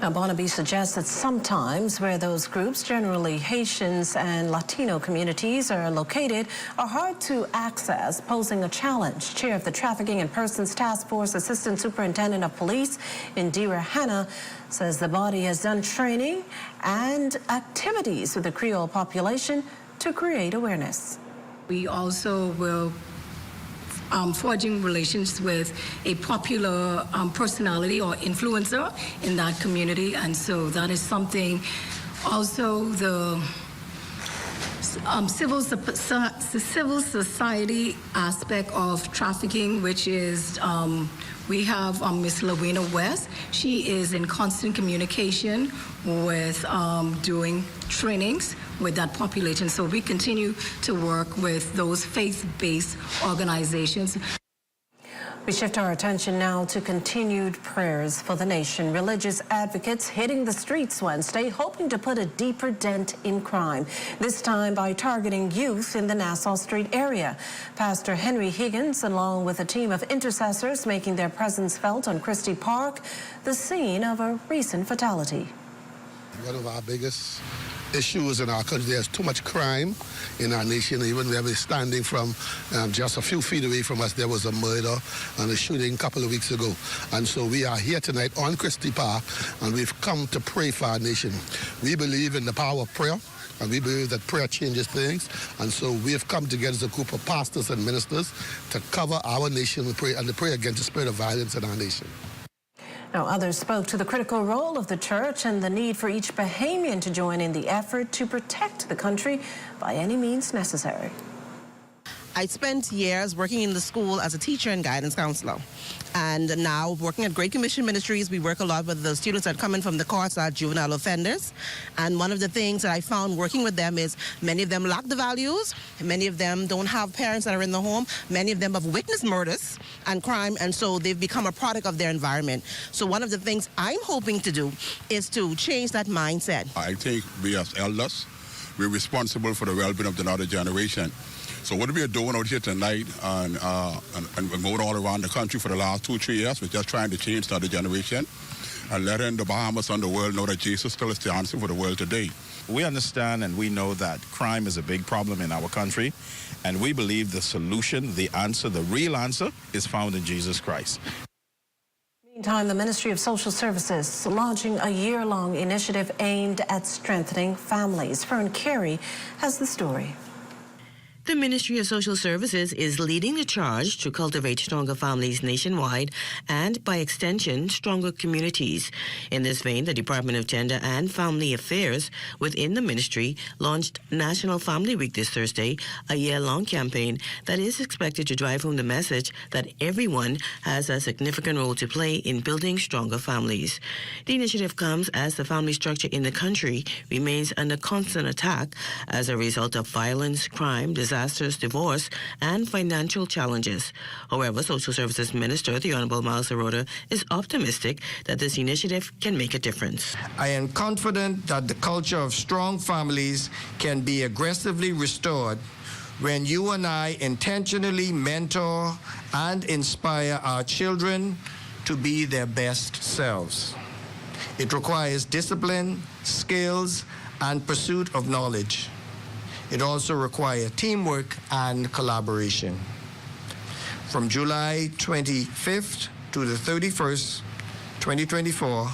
Now, Barnaby suggests that sometimes where those groups, generally Haitians and Latino communities, are located, are hard to access, posing a challenge. Chair of the Trafficking in Persons Task Force, Assistant Superintendent of Police, Indira Hanna, says the body has done training and activities with the Creole population to create awareness. We also will forging relations with a popular personality or influencer in that community, and so that is something. Also, the civil society aspect of trafficking, which is we have Miss Lawena West. She is in constant communication with doing trainings with that population. So we continue to work with those faith-based organizations. We shift our attention now to continued prayers for the nation. Religious advocates hitting the streets Wednesday, hoping to put a deeper dent in crime, this time by targeting youth in the Nassau Street area. Pastor Henry Higgins, along with a team of intercessors, making their presence felt on Christie Park, the scene of a recent fatality. One of our biggest issues in our country, there's too much crime in our nation. Even where we're standing from, just a few feet away from us, there was a murder and a shooting a couple of weeks ago. And so we are here tonight on Christie Park, and we've come to pray for our nation. We believe in the power of prayer, and we believe that prayer changes things. And so we have come together as a group of pastors and ministers to cover our nation and to pray against the spirit of violence in our nation. Now, others spoke to the critical role of the church and the need for each Bahamian to join in the effort to protect the country by any means necessary. I spent years working in the school as a teacher and guidance counselor. And now working at Great Commission Ministries, we work a lot with the students that come in from the courts are juvenile offenders. And one of the things that I found working with them is many of them lack the values. Many of them don't have parents that are in the home. Many of them have witnessed murders and crime, and so they've become a product of their environment. So one of the things I'm hoping to do is to change that mindset. I think we as elders, we're responsible for the well-being of the another generation. So what we are doing out here tonight and going all around the country for the last 2-3 years, we're just trying to change the other generation and letting the Bahamas and the world know that Jesus still is the answer for the world today. We understand and we know that crime is a big problem in our country, and we believe the solution, the answer, the real answer is found in Jesus Christ. Meantime, the Ministry of Social Services launching a year-long initiative aimed at strengthening families. Fern Carey has the story. The Ministry of Social Services is leading the charge to cultivate stronger families nationwide and, by extension, stronger communities. In this vein, the Department of Gender and Family Affairs within the ministry launched National Family Week this Thursday, a year-long campaign that is expected to drive home the message that everyone has a significant role to play in building stronger families. The initiative comes as the family structure in the country remains under constant attack as a result of violence, crime, disasters, divorce, and financial challenges. However, Social Services Minister, the Honorable Miles Arota, is optimistic that this initiative can make a difference. I am confident that the culture of strong families can be aggressively restored when you and I intentionally mentor and inspire our children to be their best selves. It requires discipline, skills, and pursuit of knowledge. It also requires teamwork and collaboration. From July 25th to the 31st, 2024,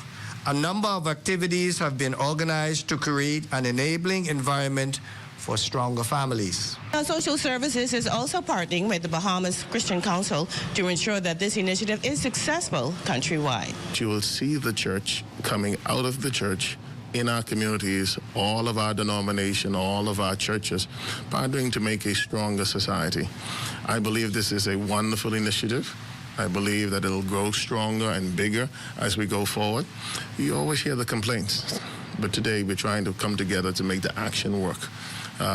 a number of activities have been organized to create an enabling environment for stronger families. Social Services is also partnering with the Bahamas Christian Council to ensure that this initiative is successful countrywide. You will see the church coming out of the church in our communities, all of our denomination, all of our churches, partnering to make a stronger society. I believe this is a wonderful initiative. I believe that it'll grow stronger and bigger as we go forward. You always hear the complaints, but today we're trying to come together to make the action work.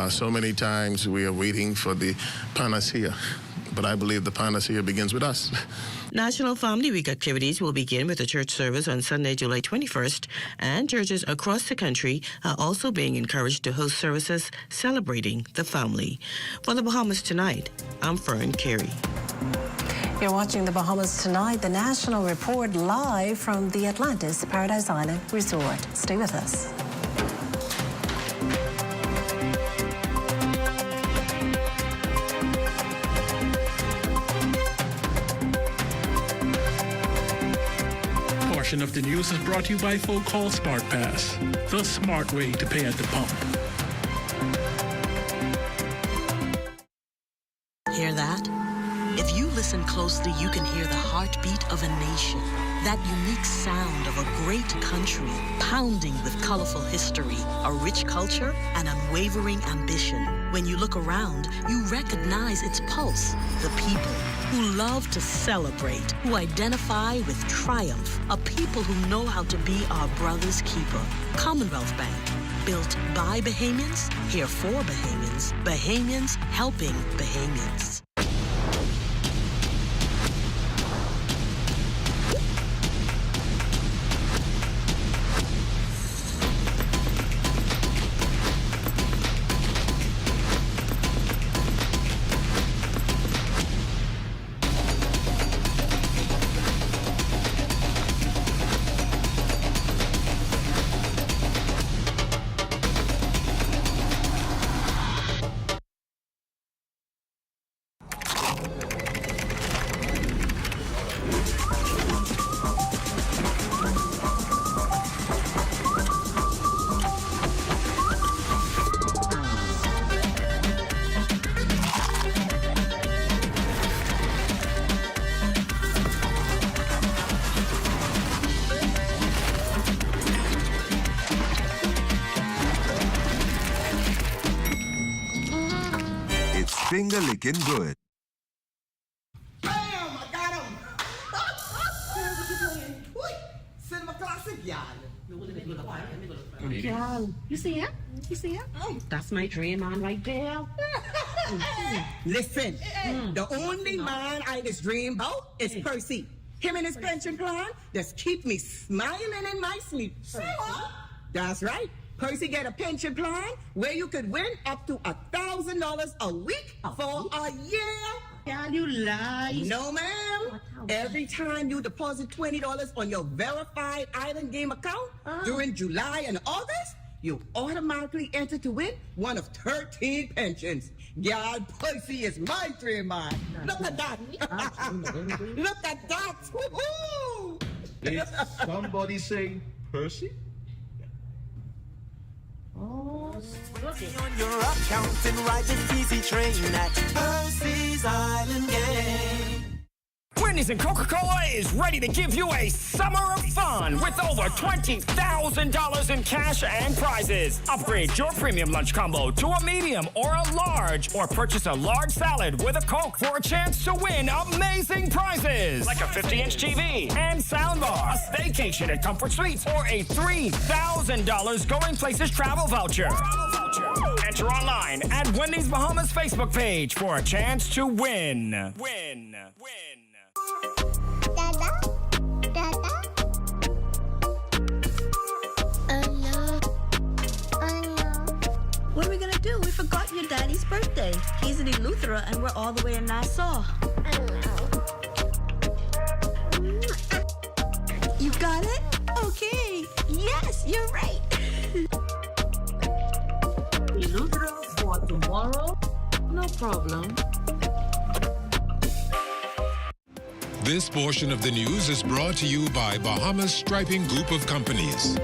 So many times we are waiting for the panacea, but I believe the panacea begins with us. National Family Week activities will begin with a church service on Sunday, July 21st, and churches across the country are also being encouraged to host services celebrating the family. For the Bahamas Tonight, I'm Fern Carey. You're watching the Bahamas Tonight, the national report live from the Atlantis Paradise Island Resort. Stay with us. Portion of the news is brought to you by Folk Call Smart Pass, the smart way to pay at the pump. Hear that? If you listen closely, you can hear the heartbeat of a nation. That unique sound of a great country, pounding with colorful history, a rich culture, and unwavering ambition. When you look around, you recognize its pulse. The people who love to celebrate, who identify with triumph, a people who know how to be our brother's keeper. Commonwealth Bank, built by Bahamians, here for Bahamians, Bahamians helping Bahamians. Finger licking good. Bam! I got him! What you playing? Cinema classic, y'all. Girl, you see him? You see him? That's my dream man right there. Listen, the only man I just dream about is Percy. Him and his pension plan just keep me smiling in my sleep. That's right. Percy get a pension plan where you could win up to $1,000 a week for a year. Can you lie? No, ma'am. Every time you deposit $20 on your verified Island Game account during July and August, you automatically enter to win one of 13 pensions. God, Percy is my dream man. Look at that. Look at that. Woo-hoo. Did somebody say Percy? Oh, on your account and ride the easy train at Percy's Island Game. Wendys and Coca-Cola is ready to give you a summer of fun with over $20,000 in cash and prizes. Upgrade your premium lunch combo to a medium or a large, or purchase a large salad with a Coke for a chance to win amazing prizes like a 50-inch TV and soundbar, a staycation at Comfort Suites, or a $3,000 Going Places travel voucher. Enter online at Wendys Bahamas Facebook page for a chance to win. What are we gonna do? We forgot your daddy's birthday. He's in Eleuthera and we're all the way in Nassau. You got it? Okay. Yes, you're right. Eleuthera for tomorrow? No problem. This portion of the news is brought to you by Bahamas Striping Group of Companies.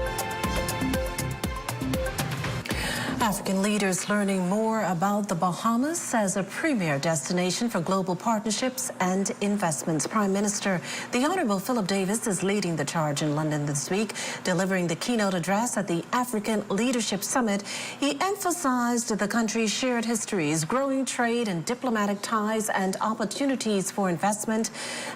African leaders learning more about the Bahamas as a premier destination for global partnerships and investments. Prime Minister, the Honorable Philip Davis, is leading the charge in London this week, delivering the keynote address at the African Leadership Summit. He emphasized the country's shared histories, growing trade and diplomatic ties, and opportunities for investment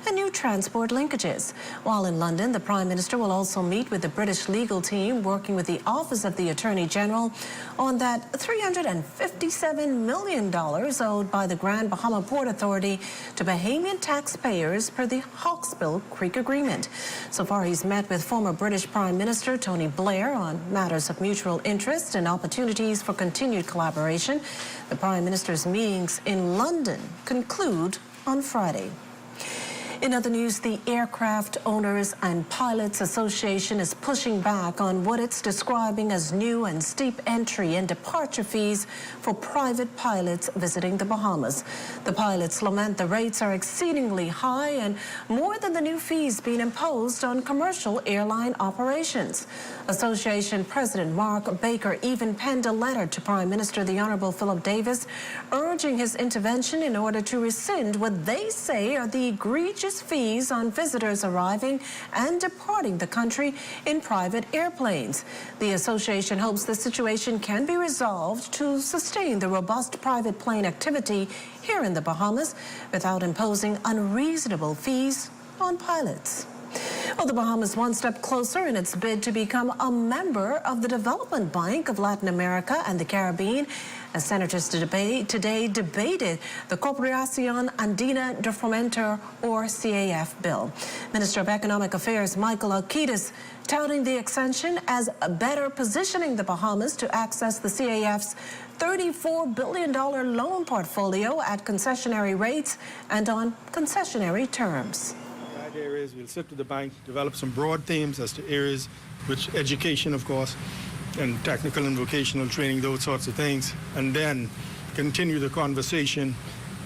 and new transport linkages. While in London, the Prime Minister will also meet with the British legal team working with the Office of the Attorney General on that $357 million owed by the Grand Bahama Port Authority to Bahamian taxpayers per the Hawksbill Creek Agreement. So far, he's met with former British Prime Minister Tony Blair on matters of mutual interest and opportunities for continued collaboration. The Prime Minister's meetings in London conclude on Friday. In other news, the Aircraft Owners and Pilots Association is pushing back on what it's describing as new and steep entry and departure fees for private pilots visiting the Bahamas. The pilots lament the rates are exceedingly high and more than the new fees being imposed on commercial airline operations. Association President Mark Baker even penned a letter to Prime Minister the Honorable Philip Davis, urging his intervention in order to rescind what they say are the egregious fees on visitors arriving and departing the country in private airplanes. The association hopes the situation can be resolved to sustain the robust private plane activity here in the Bahamas without imposing unreasonable fees on pilots. Well, the Bahamas one step closer in its bid to become a member of the Development Bank of Latin America and the Caribbean, as senators today debated the Cooperación Andina de Fomento, or CAF, bill. Minister of Economic Affairs Michael Alcides touting the extension as better positioning the Bahamas to access the CAF's $34 billion loan portfolio at concessionary rates and on concessionary terms. Areas we'll sit with the bank, develop some broad themes as to areas which education, of course, and technical and vocational training, those sorts of things, and then continue the conversation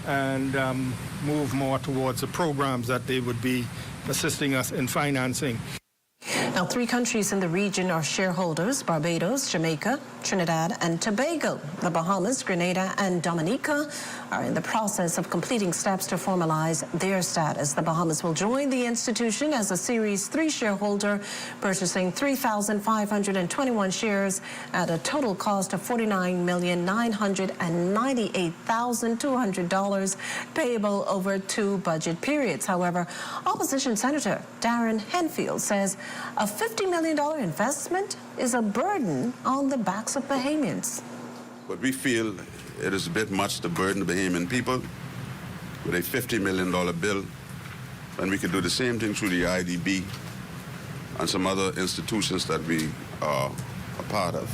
and move more towards the programs that they would be assisting us in financing. Now, 3 countries in the region are shareholders: Barbados, Jamaica, Trinidad, and Tobago. The Bahamas, Grenada, and Dominica are in the process of completing steps to formalize their status. The Bahamas will join the institution as a Series 3 shareholder, purchasing 3,521 shares at a total cost of $49,998,200, payable over 2 budget periods. However, opposition Senator Darren Henfield says a $50 million investment is a burden on the backs of Bahamians. But we feel it is a bit much to burden the Bahamian people with a $50 million bill, and we could do the same thing through the IDB and some other institutions that we are a part of,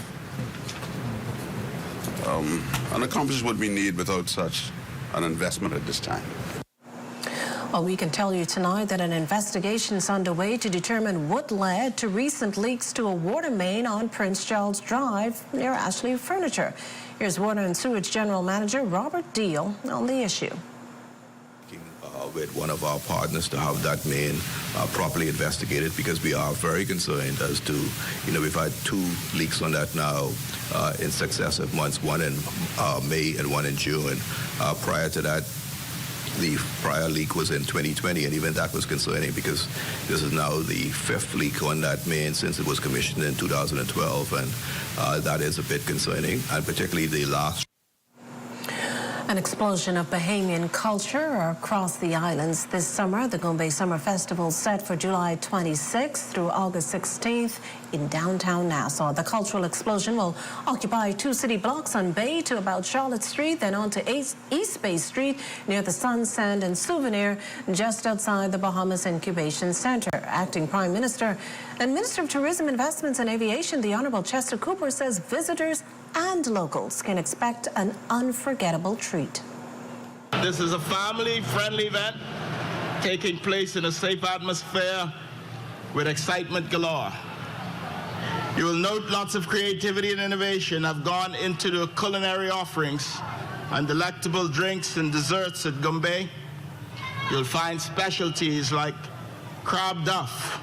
and accomplish what we need without such an investment at this time. Well, we can tell you tonight that an investigation is underway to determine what led to recent leaks to a water main on Prince Charles Drive near Ashley Furniture. Here's Water and Sewage General Manager Robert Deal on the issue. With one of our partners to have that main properly investigated, because we are very concerned as to, we've had 2 leaks on that now in successive months, one in May and one in June. Prior to that, the prior leak was in 2020, and even that was concerning because this is now the 5th leak on that main since it was commissioned in 2012, and that is a bit concerning, and particularly the last. An explosion of Bahamian culture across the islands this summer. The Gombe Summer Festival set for July 26th through August 16th in downtown Nassau. The cultural explosion will occupy 2 city blocks on Bay to about Charlotte Street, then on to East Bay Street near the Sun, Sand and Souvenir, just outside the Bahamas Incubation Center. Acting Prime Minister and Minister of Tourism, Investments and Aviation, the Honorable Chester Cooper, says visitors and locals can expect an unforgettable treat. This is a family-friendly event taking place in a safe atmosphere with excitement galore. You will note lots of creativity and innovation have gone into the culinary offerings and delectable drinks and desserts at Gombe. you'll find specialties like crab duff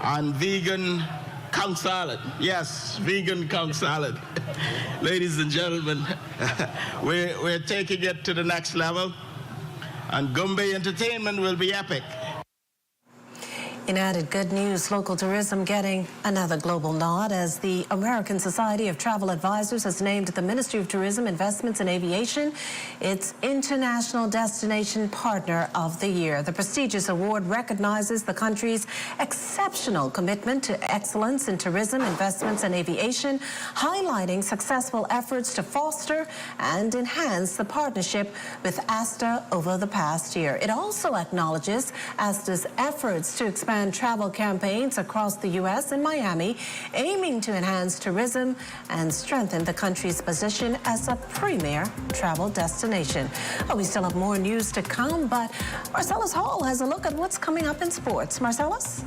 and vegan conch salad. Yes, vegan conch salad. Ladies and gentlemen, we're taking it to the next level, and Gumbe entertainment will be epic. In added good news, local tourism getting another global nod as the American Society of Travel Advisors has named the Ministry of Tourism, Investments and Aviation its International Destination Partner of the Year. The prestigious award recognizes the country's exceptional commitment to excellence in tourism, investments and aviation, highlighting successful efforts to foster and enhance the partnership with ASTA over the past year. It also acknowledges ASTA's efforts to expand travel campaigns across the U.S. and Miami, aiming to enhance tourism and strengthen the country's position as a premier travel destination. Oh, we still have more news to come, but Marcellus Hall has a look at what's coming up in sports. Marcellus?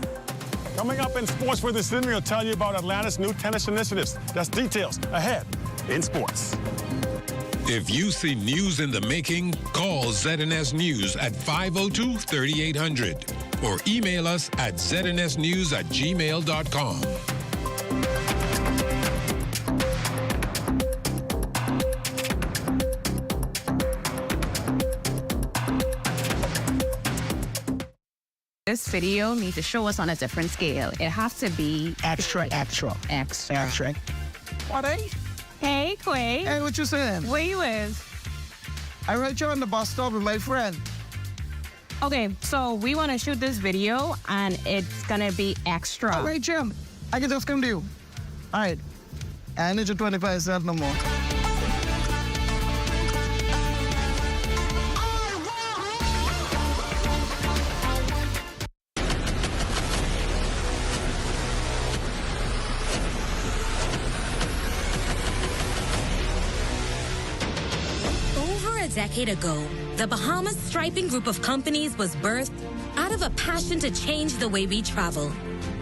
Coming up in sports for this evening, we'll tell you about Atlantis' new tennis initiatives. That's details ahead in sports. If you see news in the making, call ZNS News at 502-3800 or email us at znsnews@gmail.com. This video needs to show us on a different scale. It has to be extra. What, eh? Hey, Quay. Hey, what you saying? Where you is? I right here on the bus stop with my friend. Okay, so we want to shoot this video, and it's gonna be extra. All right, Jim. I can just come to you. All right. I need your 25 cents no more. A decade ago, the Bahamas Striping Group of Companies was birthed out of a passion to change the way we travel.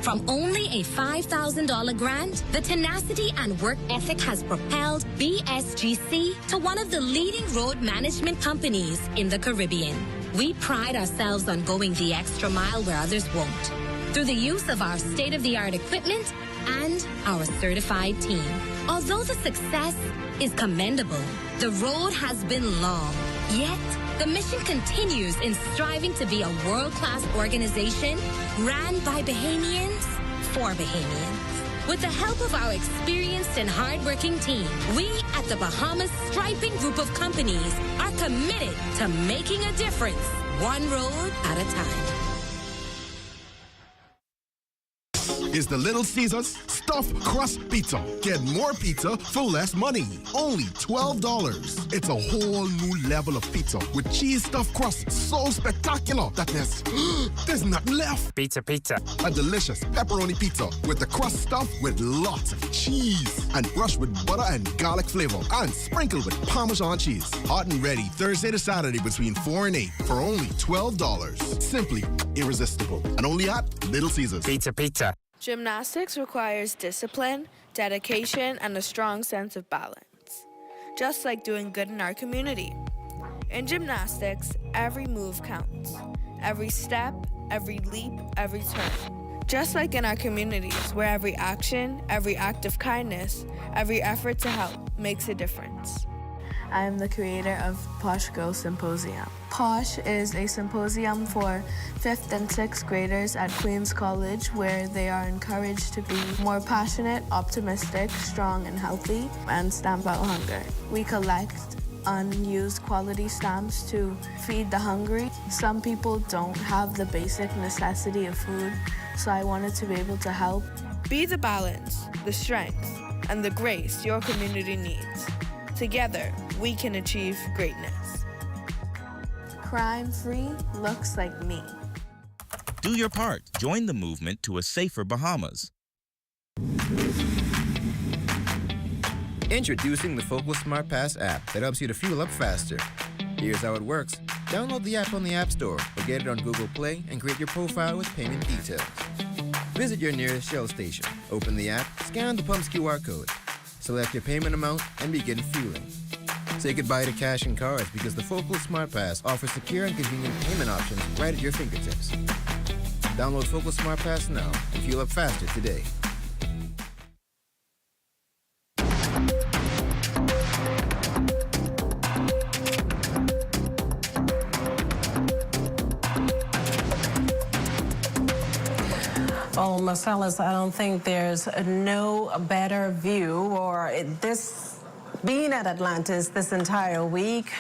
From only a $5,000 grant, the tenacity and work ethic has propelled BSGC to one of the leading road management companies in the Caribbean. We pride ourselves on going the extra mile where others won't, through the use of our state-of-the-art equipment and our certified team. Although the success is commendable, the road has been long. Yet, the mission continues in striving to be a world-class organization ran by Bahamians for Bahamians. With the help of our experienced and hardworking team, we at the Bahamas Striping Group of Companies are committed to making a difference, one road at a time. Is the Little Caesars Stuffed Crust Pizza. Get more pizza for less money. Only $12. It's a whole new level of pizza with cheese stuffed crust so spectacular that there's nothing left. Pizza. A delicious pepperoni pizza with the crust stuffed with lots of cheese and brushed with butter and garlic flavor and sprinkled with Parmesan cheese. Hot and ready Thursday to Saturday between 4 and 8 for only $12. Simply irresistible. And only at Little Caesars. Pizza. Gymnastics requires discipline, dedication, and a strong sense of balance, just like doing good in our community. In gymnastics, every move counts. Every step, every leap, every turn. Just like in our communities, where every action, every act of kindness, every effort to help makes a difference. I am the creator of Posh Symposium. Posh is a symposium for 5th and 6th graders at Queens College where they are encouraged to be more passionate, optimistic, strong and healthy, and stamp out hunger. We collect unused quality stamps to feed the hungry. Some people don't have the basic necessity of food, so I wanted to be able to help. Be the balance, the strength, and the grace your community needs. Together, we can achieve greatness. Crime-free looks like me. Do your part. Join the movement to a safer Bahamas. Introducing the Focal Smart Pass app that helps you to fuel up faster. Here's how it works. Download the app on the App Store or get it on Google Play and create your profile with payment details. Visit your nearest Shell station. Open the app, scan the pump's QR code. Select your payment amount and begin fueling. Say goodbye to cash and cards because the Focal Smart Pass offers secure and convenient payment options right at your fingertips. Download Focal Smart Pass now and fuel up faster today. Oh, Marcellus, I don't think there's no better view or being at Atlantis this entire week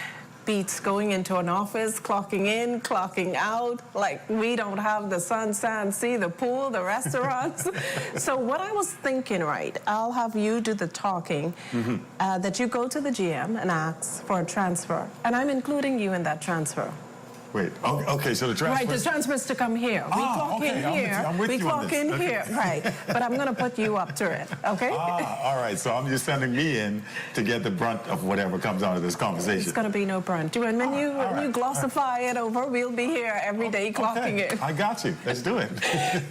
beats going into an office, clocking in, clocking out. Like, we don't have the sun, sand, sea, the pool, the restaurants. So what I was thinking, right, I'll have you do the talking, that you go to the GM and ask for a transfer. And I'm including you in that transfer. Wait, okay, so the transfer... Right, the transfer's to come here. We clock in here. We clock in here, right. But I'm going to put you up to it, okay? All right, so I'm just sending me in to get the brunt of whatever comes out of this conversation. It's going to be no brunt. And when you glossify it over, we'll be here every day clocking in. I got you. Let's do it.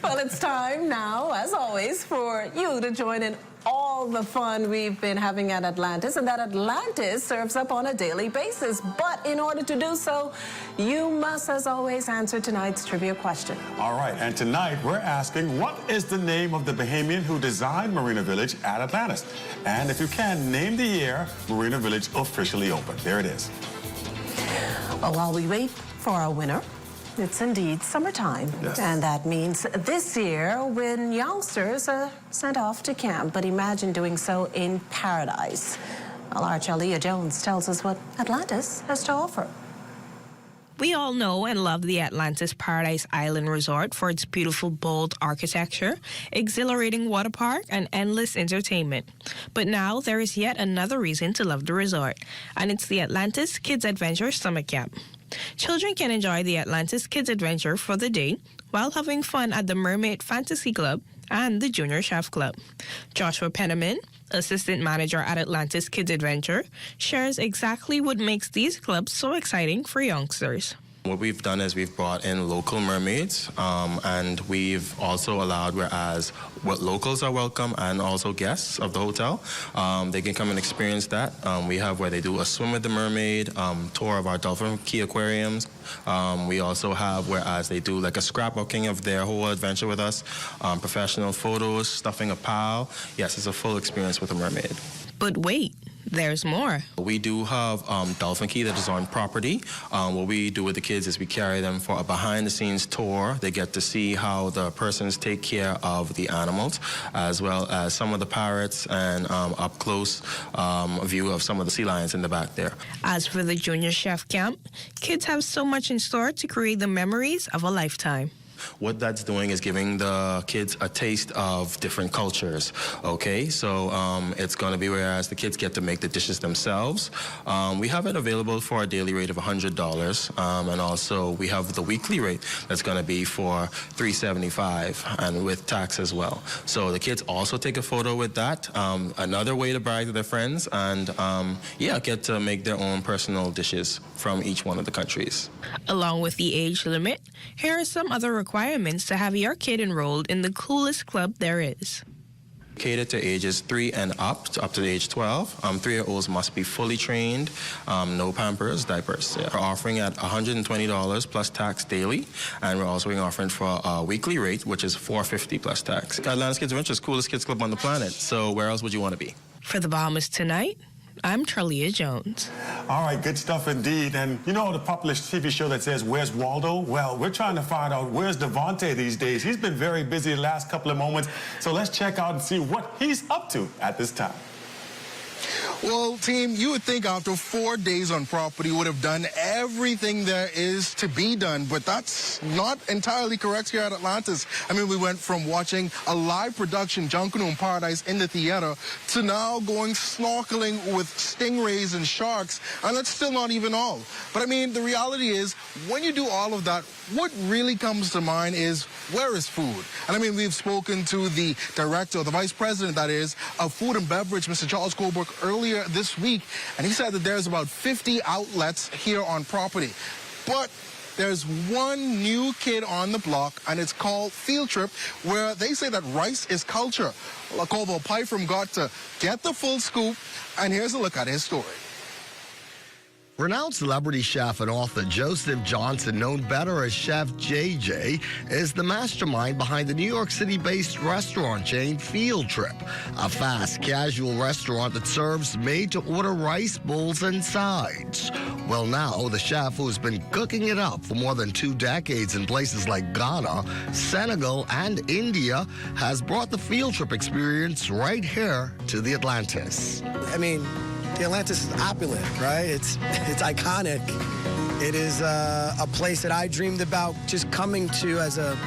Well, it's time now, as always, for you to join in all the fun we've been having at Atlantis, and that Atlantis serves up on a daily basis. But in order to do so, you must, as always, answer tonight's trivia question. All right, and tonight we're asking, what is the name of the Bahamian who designed Marina Village at Atlantis? And if you can, name the year Marina Village officially opened. There it is. Well, while we wait for our winner, it's indeed summertime. Yes. And that means this year when youngsters are sent off to camp, but imagine doing so in paradise. Well, our Chalia Jones tells us what Atlantis has to offer. We all know and love the Atlantis Paradise Island Resort for its beautiful, bold architecture, exhilarating water park, and endless entertainment. But now there is yet another reason to love the resort, and it's the Atlantis Kids Adventure Summer Camp. Children can enjoy the Atlantis Kids Adventure for the day while having fun at the Mermaid Fantasy Club and the Junior Chef Club. Joshua Penniman, assistant manager at Atlantis Kids Adventure, shares exactly what makes these clubs so exciting for youngsters. What we've done is we've brought in local mermaids, and we've also allowed, whereas what locals are welcome and also guests of the hotel, they can come and experience that. We have where they do a swim with the mermaid, tour of our Dolphin Key aquariums. We also have whereas they do like a scrapbooking of their whole adventure with us, professional photos, stuffing a pal. Yes, it's a full experience with a mermaid. But wait, there's more. We do have Dolphin Key that is on property. What we do with the kids is we carry them for a behind-the-scenes tour. They get to see how the persons take care of the animals, as well as some of the parrots and up-close view of some of the sea lions in the back there. As for the Junior Chef Camp, kids have so much in store to create the memories of a lifetime. What that's doing is giving the kids a taste of different cultures, okay? So it's going to be whereas the kids get to make the dishes themselves. We have it available for a daily rate of $100, and also we have the weekly rate that's going to be for $375 and with tax as well. So the kids also take a photo with that, another way to brag to their friends, and get to make their own personal dishes from each one of the countries. Along with the age limit, here are some other requirements to have your kid enrolled in the coolest club there is. Catered to ages 3 and up to age 12. 3-year-olds must be fully trained, no Pampers, diapers. Yeah. We're offering at $120 plus tax daily, and we're also offering for a weekly rate, which is $450 plus tax. Atlantis Kids Adventure is the coolest kids club on the planet, so where else would you want to be? For the Bahamas Tonight, I'm Charlia Jones. All right, good stuff indeed. And you know the popular TV show that says, "Where's Waldo?" Well, we're trying to find out where's Devontae these days. He's been very busy the last couple of moments. So let's check out and see what he's up to at this time. Well, team, you would think after 4 days on property would have done everything there is to be done, but that's not entirely correct here at Atlantis. I mean, we went from watching a live production, Junkanoo in Paradise in the theater, to now going snorkeling with stingrays and sharks, and that's still not even all. But I mean, the reality is, when you do all of that, what really comes to mind is, where is food? And I mean, we've spoken to the director, the vice president, that is, of food and beverage, Mr. Charles Colbrook, earlier this week, and he said that there's about 50 outlets here on property. But there's one new kid on the block, and it's called Field Trip, where they say that rice is culture. Well, Colville Pyfrom got to get the full scoop, and here's a look at his story. Renowned celebrity chef and author Joseph Johnson, known better as Chef JJ, is the mastermind behind the New York City-based restaurant chain Field Trip, a fast, casual restaurant that serves made-to-order rice bowls and sides. Well, now, the chef, who's been cooking it up for more than 2 decades in places like Ghana, Senegal, and India, has brought the Field Trip experience right here to the Atlantis. I mean, the Atlantis is opulent, right? It's iconic. It is a place that I dreamed about just coming to as a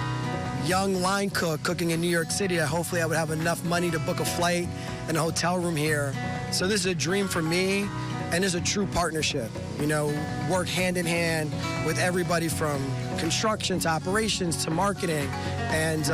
young line cook cooking in New York City. Hopefully I would have enough money to book a flight and a hotel room here. So this is a dream for me, and it's a true partnership. You know, work hand in hand with everybody from construction to operations to marketing. And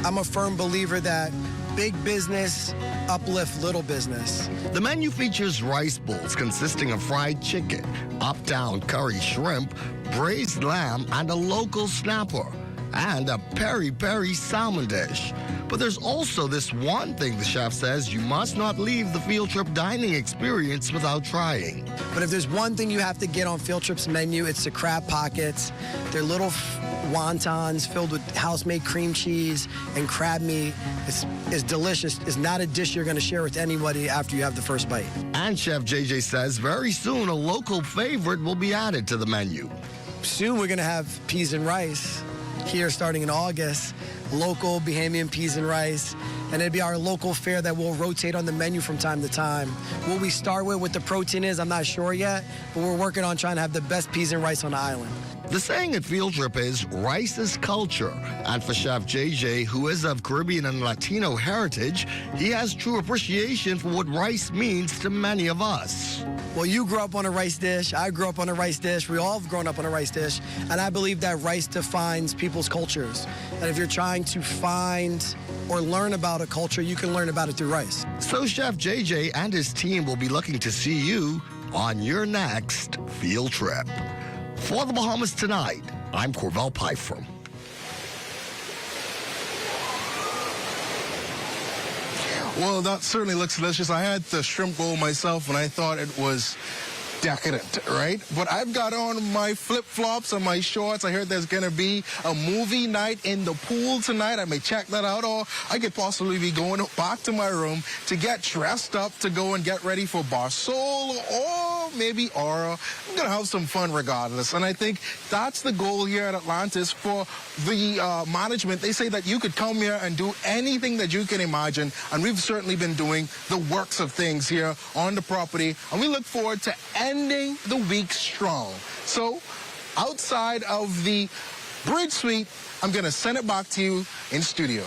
I'm a firm believer that big business uplift little business. The menu features rice bowls consisting of fried chicken, up-down curry shrimp, braised lamb, and a local snapper, and a peri-peri salmon dish. But there's also this one thing the chef says you must not leave the Field Trip dining experience without trying. But if there's one thing you have to get on Field Trip's menu, it's the crab pockets. They're little wontons filled with house-made cream cheese and crab meat. It's delicious. It's not a dish you're going to share with anybody after you have the first bite. And Chef JJ says very soon a local favorite will be added to the menu. Soon we're going to have peas and rice here starting in August. Local Bahamian peas and rice. And it'll be our local fare that will rotate on the menu from time to time. What we start with, what the protein is, I'm not sure yet, but we're working on trying to have the best peas and rice on the island. The saying at Field Trip is, rice is culture. And for Chef JJ, who is of Caribbean and Latino heritage, he has true appreciation for what rice means to many of us. Well, you grew up on a rice dish. I grew up on a rice dish. We all have grown up on a rice dish. And I believe that rice defines people's cultures. And if you're trying to find or learn about a culture, you can learn about it through rice. So Chef JJ and his team will be looking to see you on your next Field Trip. For the Bahamas Tonight, I'm Corbell Pyfrom. Well, that certainly looks delicious. I had the shrimp bowl myself, and I thought it was decadent, right? But I've got on my flip-flops and my shorts. I heard there's going to be a movie night in the pool tonight. I may check that out, or I could possibly be going back to my room to get dressed up to go and get ready for Bar Sol or maybe Aura. I'm going to have some fun regardless. And I think that's the goal here at Atlantis for the management. They say that you could come here and do anything that you can imagine. And we've certainly been doing the works of things here on the property. And we look forward to ending the week strong. So outside of the bridge suite, I'm going to send it back to you in studio.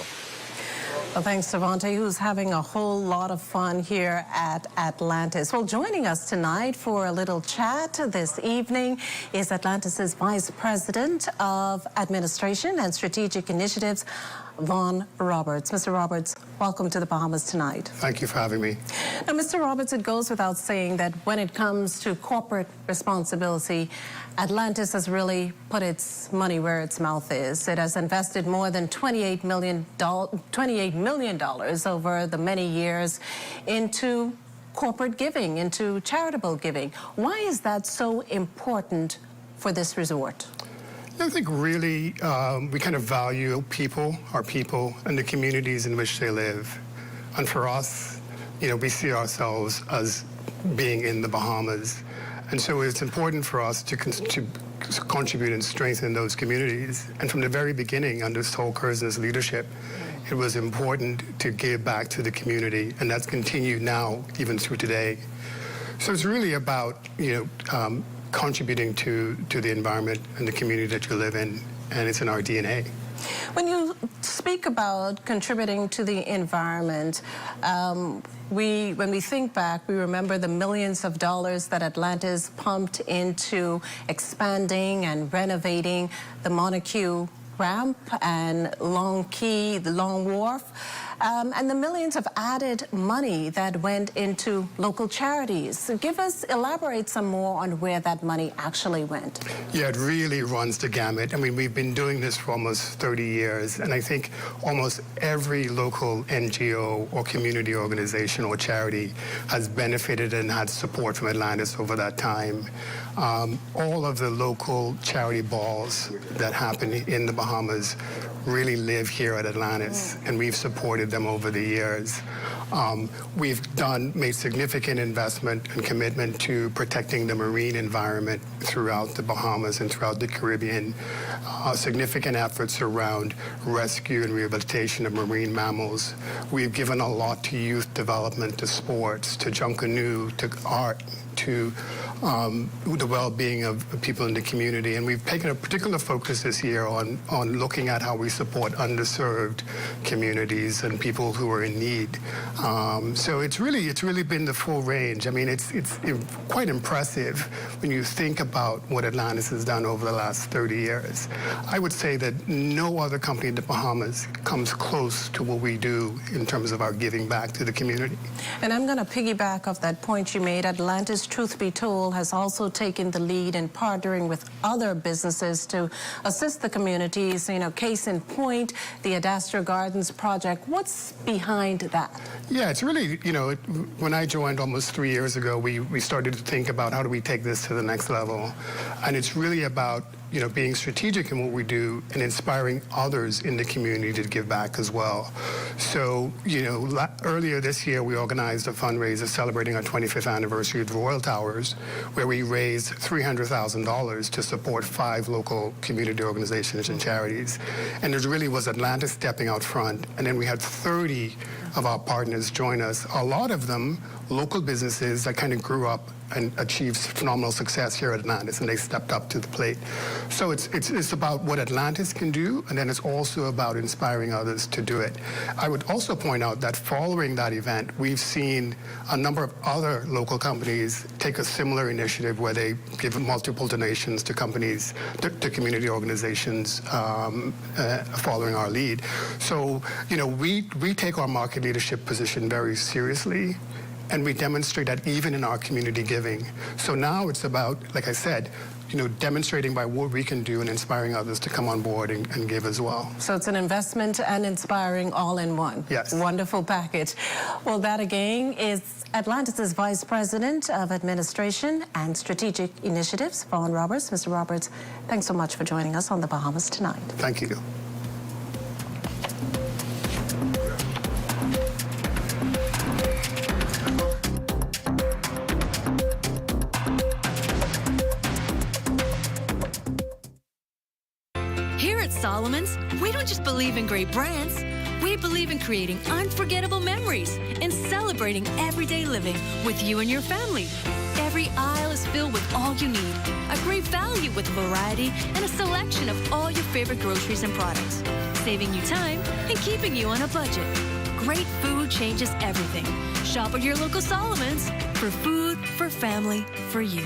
Well, thanks to Devontae, who's having a whole lot of fun here at Atlantis. Well, joining us tonight for a little chat this evening is Atlantis' Vice President of Administration and Strategic Initiatives, Vaughn Roberts. Mr. Roberts, welcome to the Bahamas tonight. Thank you for having me. Now, Mr. Roberts, it goes without saying that when it comes to corporate responsibility, Atlantis has really put its money where its mouth is. It has invested more than $28 million over the many years into corporate giving, into charitable giving. Why is that so important for this resort? I think really we kind of value people, our people, and the communities in which they live. And for us, you know, we see ourselves as being in the Bahamas. And so it's important for us to contribute and strengthen those communities. And from the very beginning, under Sol Kersner's leadership, it was important to give back to the community, and that's continued now, even through today. So it's really about, you know, contributing to the environment and the community that you live in, and it's in our DNA. When you speak about contributing to the environment, when we think back, we remember the millions of dollars that Atlantis pumped into expanding and renovating the Montague ramp and Long Quay, the Long Wharf. and the millions of added money that went into local charities. So elaborate some more on where that money actually went. Yeah, it really runs the gamut. I mean, we've been doing this for almost 30 years, and I think almost every local NGO or community organization or charity has benefited and had support from Atlantis over that time. All of the local charity balls that happen in the Bahamas really live here at Atlantis, and we've supported them over the years. We've made significant investment and commitment to protecting the marine environment throughout the Bahamas and throughout the Caribbean. Significant efforts around rescue and rehabilitation of marine mammals. We've given a lot to youth development, to sports, to Junkanoo, to art, to the well-being of people in the community. And we've taken a particular focus this year on looking at how we support underserved communities and people who are in need. So it's really been the full range. I mean, it's quite impressive when you think about what Atlantis has done over the last 30 years. I would say that no other company in the Bahamas comes close to what we do in terms of our giving back to the community. And I'm going to piggyback off that point you made. Atlantis, truth be told, has also taken the lead in partnering with other businesses to assist the communities. You know, case in point, the Adastra Gardens project. What's behind that? Yeah, it's really, you know, when I joined almost 3 years ago, we started to think about how do we take this to the next level. And it's really about, you know, being strategic in what we do and inspiring others in the community to give back as well. So, you know, earlier this year, we organized a fundraiser celebrating our 25th anniversary of the Royal Towers, where we raised $300,000 to support 5 local community organizations and charities. And it really was Atlantis stepping out front. And then we had 30 of our partners join us, a lot of them local businesses that kind of grew up and achieved phenomenal success here at Atlantis, and they stepped up to the plate. So it's about what Atlantis can do, and then it's also about inspiring others to do it. I would also point out that following that event, we've seen a number of other local companies take a similar initiative where they give multiple donations to companies, to community organizations following our lead. So, you know, we take our market leadership position very seriously, and we demonstrate that even in our community giving. So now it's about, like I said, you know, demonstrating by what we can do and inspiring others to come on board and give as well. So it's an investment and inspiring all in one. Yes. Wonderful package. Well, that again is Atlantis' Vice President of Administration and Strategic Initiatives, Vaughn Roberts. Mr. Roberts, thanks so much for joining us on the Bahamas tonight. Thank you. Solomon's, we don't just believe in great brands, we believe in creating unforgettable memories and celebrating everyday living with you and your family. Every aisle is filled with all you need, a great value with variety and a selection of all your favorite groceries and products, saving you time and keeping you on a budget. Great food changes everything. Shop at your local Solomon's for food, for family, for you.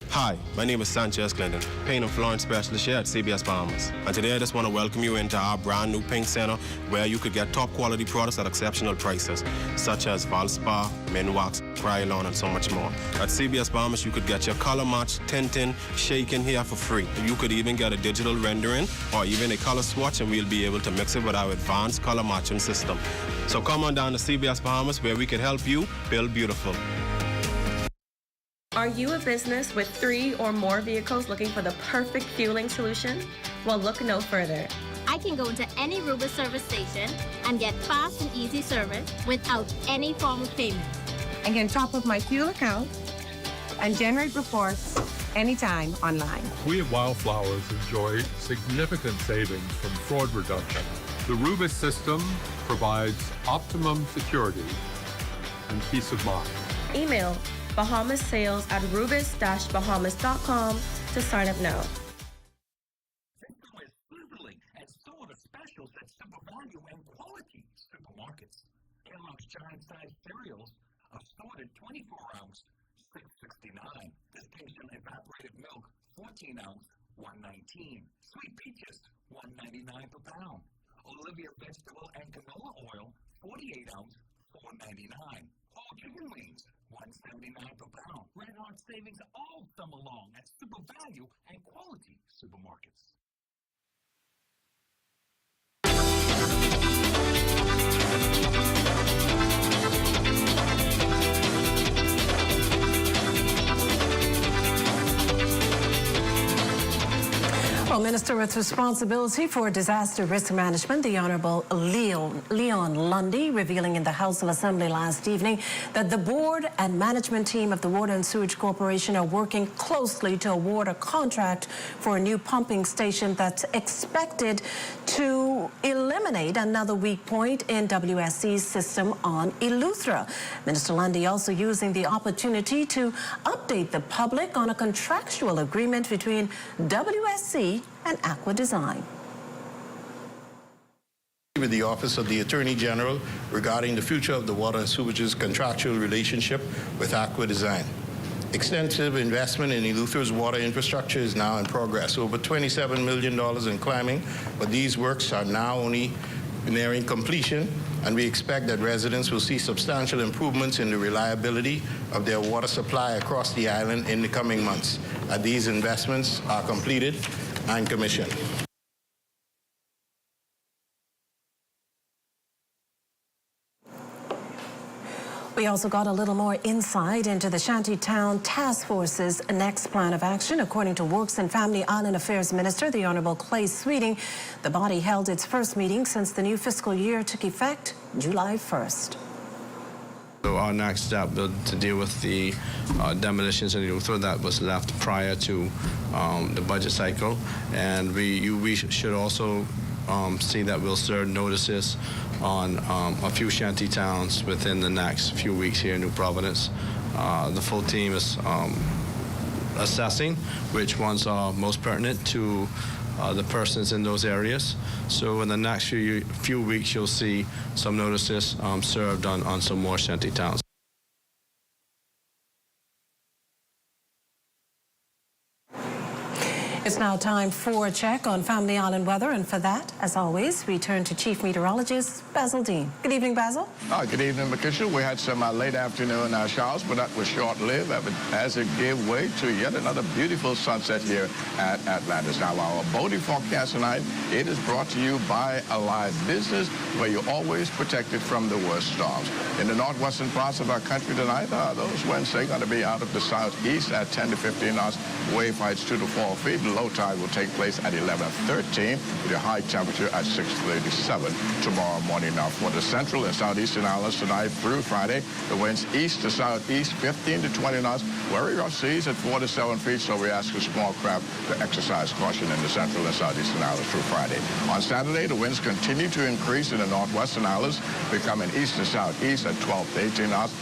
Hi, my name is Sanchez Clinton, paint and flooring specialist here at CBS Bahamas. And today I just want to welcome you into our brand new paint center where you could get top quality products at exceptional prices, such as Valspar, Minwax, Krylon, and so much more. At CBS Bahamas, you could get your color match, tinting, shaking here for free. You could even get a digital rendering or even a color swatch, and we'll be able to mix it with our advanced color matching system. So come on down to CBS Bahamas where we can help you build beautiful. Are you a business with 3 or more vehicles looking for the perfect fueling solution? Well, look no further. I can go into any Rubis service station and get fast and easy service without any form of payment. I can top up my fuel account and generate reports anytime online. We at Wildflowers enjoy significant savings from fraud reduction. The Rubis system provides optimum security and peace of mind. Email bahamasales@rubis-bahamas.com to sign up now. Specials at Super Value and Quality Supermarkets. Kellogg's giant-sized cereals, assorted 24-ounce, $6.69. Distinction evaporated milk, 14-ounce, $1.19. Sweet peaches, $1.99 per pound. Olivia vegetable and canola oil, 48-ounce, $4.99. Whole chicken wings, $1.79 per pound. Red Hot savings all summer long at Super Value and Quality Supermarkets. Well, Minister with responsibility for disaster risk management, the Honorable Leon Lundy, revealing in the House of Assembly last evening that the board and management team of the Water and Sewage Corporation are working closely to award a contract for a new pumping station that's expected to eliminate another weak point in WSC's system on Eleuthera. Minister Lundy also using the opportunity to update the public on a contractual agreement between WSC and Aqua Design. With the Office of the Attorney General regarding the future of the Water and Sewage's contractual relationship with Aqua Design. Extensive investment in Eleuthera's water infrastructure is now in progress, over $27 million in climbing, but these works are now only nearing completion, and we expect that residents will see substantial improvements in the reliability of their water supply across the island in the coming months as these investments are completed and commissioned. We also got a little more insight into the Shantytown Task Force's next plan of action. According to Works and Family Island Affairs Minister, the Honorable Clay Sweeting, the body held its first meeting since the new fiscal year took effect July 1st. So our next step will to deal with the demolitions in Eleuthera that was left prior to the budget cycle, and we should also see that we'll serve notices on a few shanty towns within the next few weeks here in New Providence. The full team is assessing which ones are most pertinent to the persons in those areas. So in the next few weeks, you'll see some notices served on some more shanty towns. It's now time for a check on Family Island weather, and for that, as always, we turn to Chief Meteorologist Basil Dean. Good evening, Basil. Good evening, Makisha. We had some late afternoon showers, but that was short-lived as it gave way to yet another beautiful sunset here at Atlantis. Now, our boating forecast tonight, it is brought to you by Alive Business, where you're always protected from the worst storms. In the northwestern parts of our country tonight, those winds are going to be out of the southeast at 10 to 15 knots, wave heights 2 to 4 feet. Low tide will take place at 11:13 with a high temperature at 6:37 tomorrow morning. Now for the central and southeastern islands tonight through Friday, the winds east to southeast 15 to 20 knots, very rough seas at 4 to 7 feet, so we ask a small craft to exercise caution in the central and southeastern islands through Friday. On Saturday, the winds continue to increase in the northwestern islands, becoming east to southeast at 12 to 18 knots.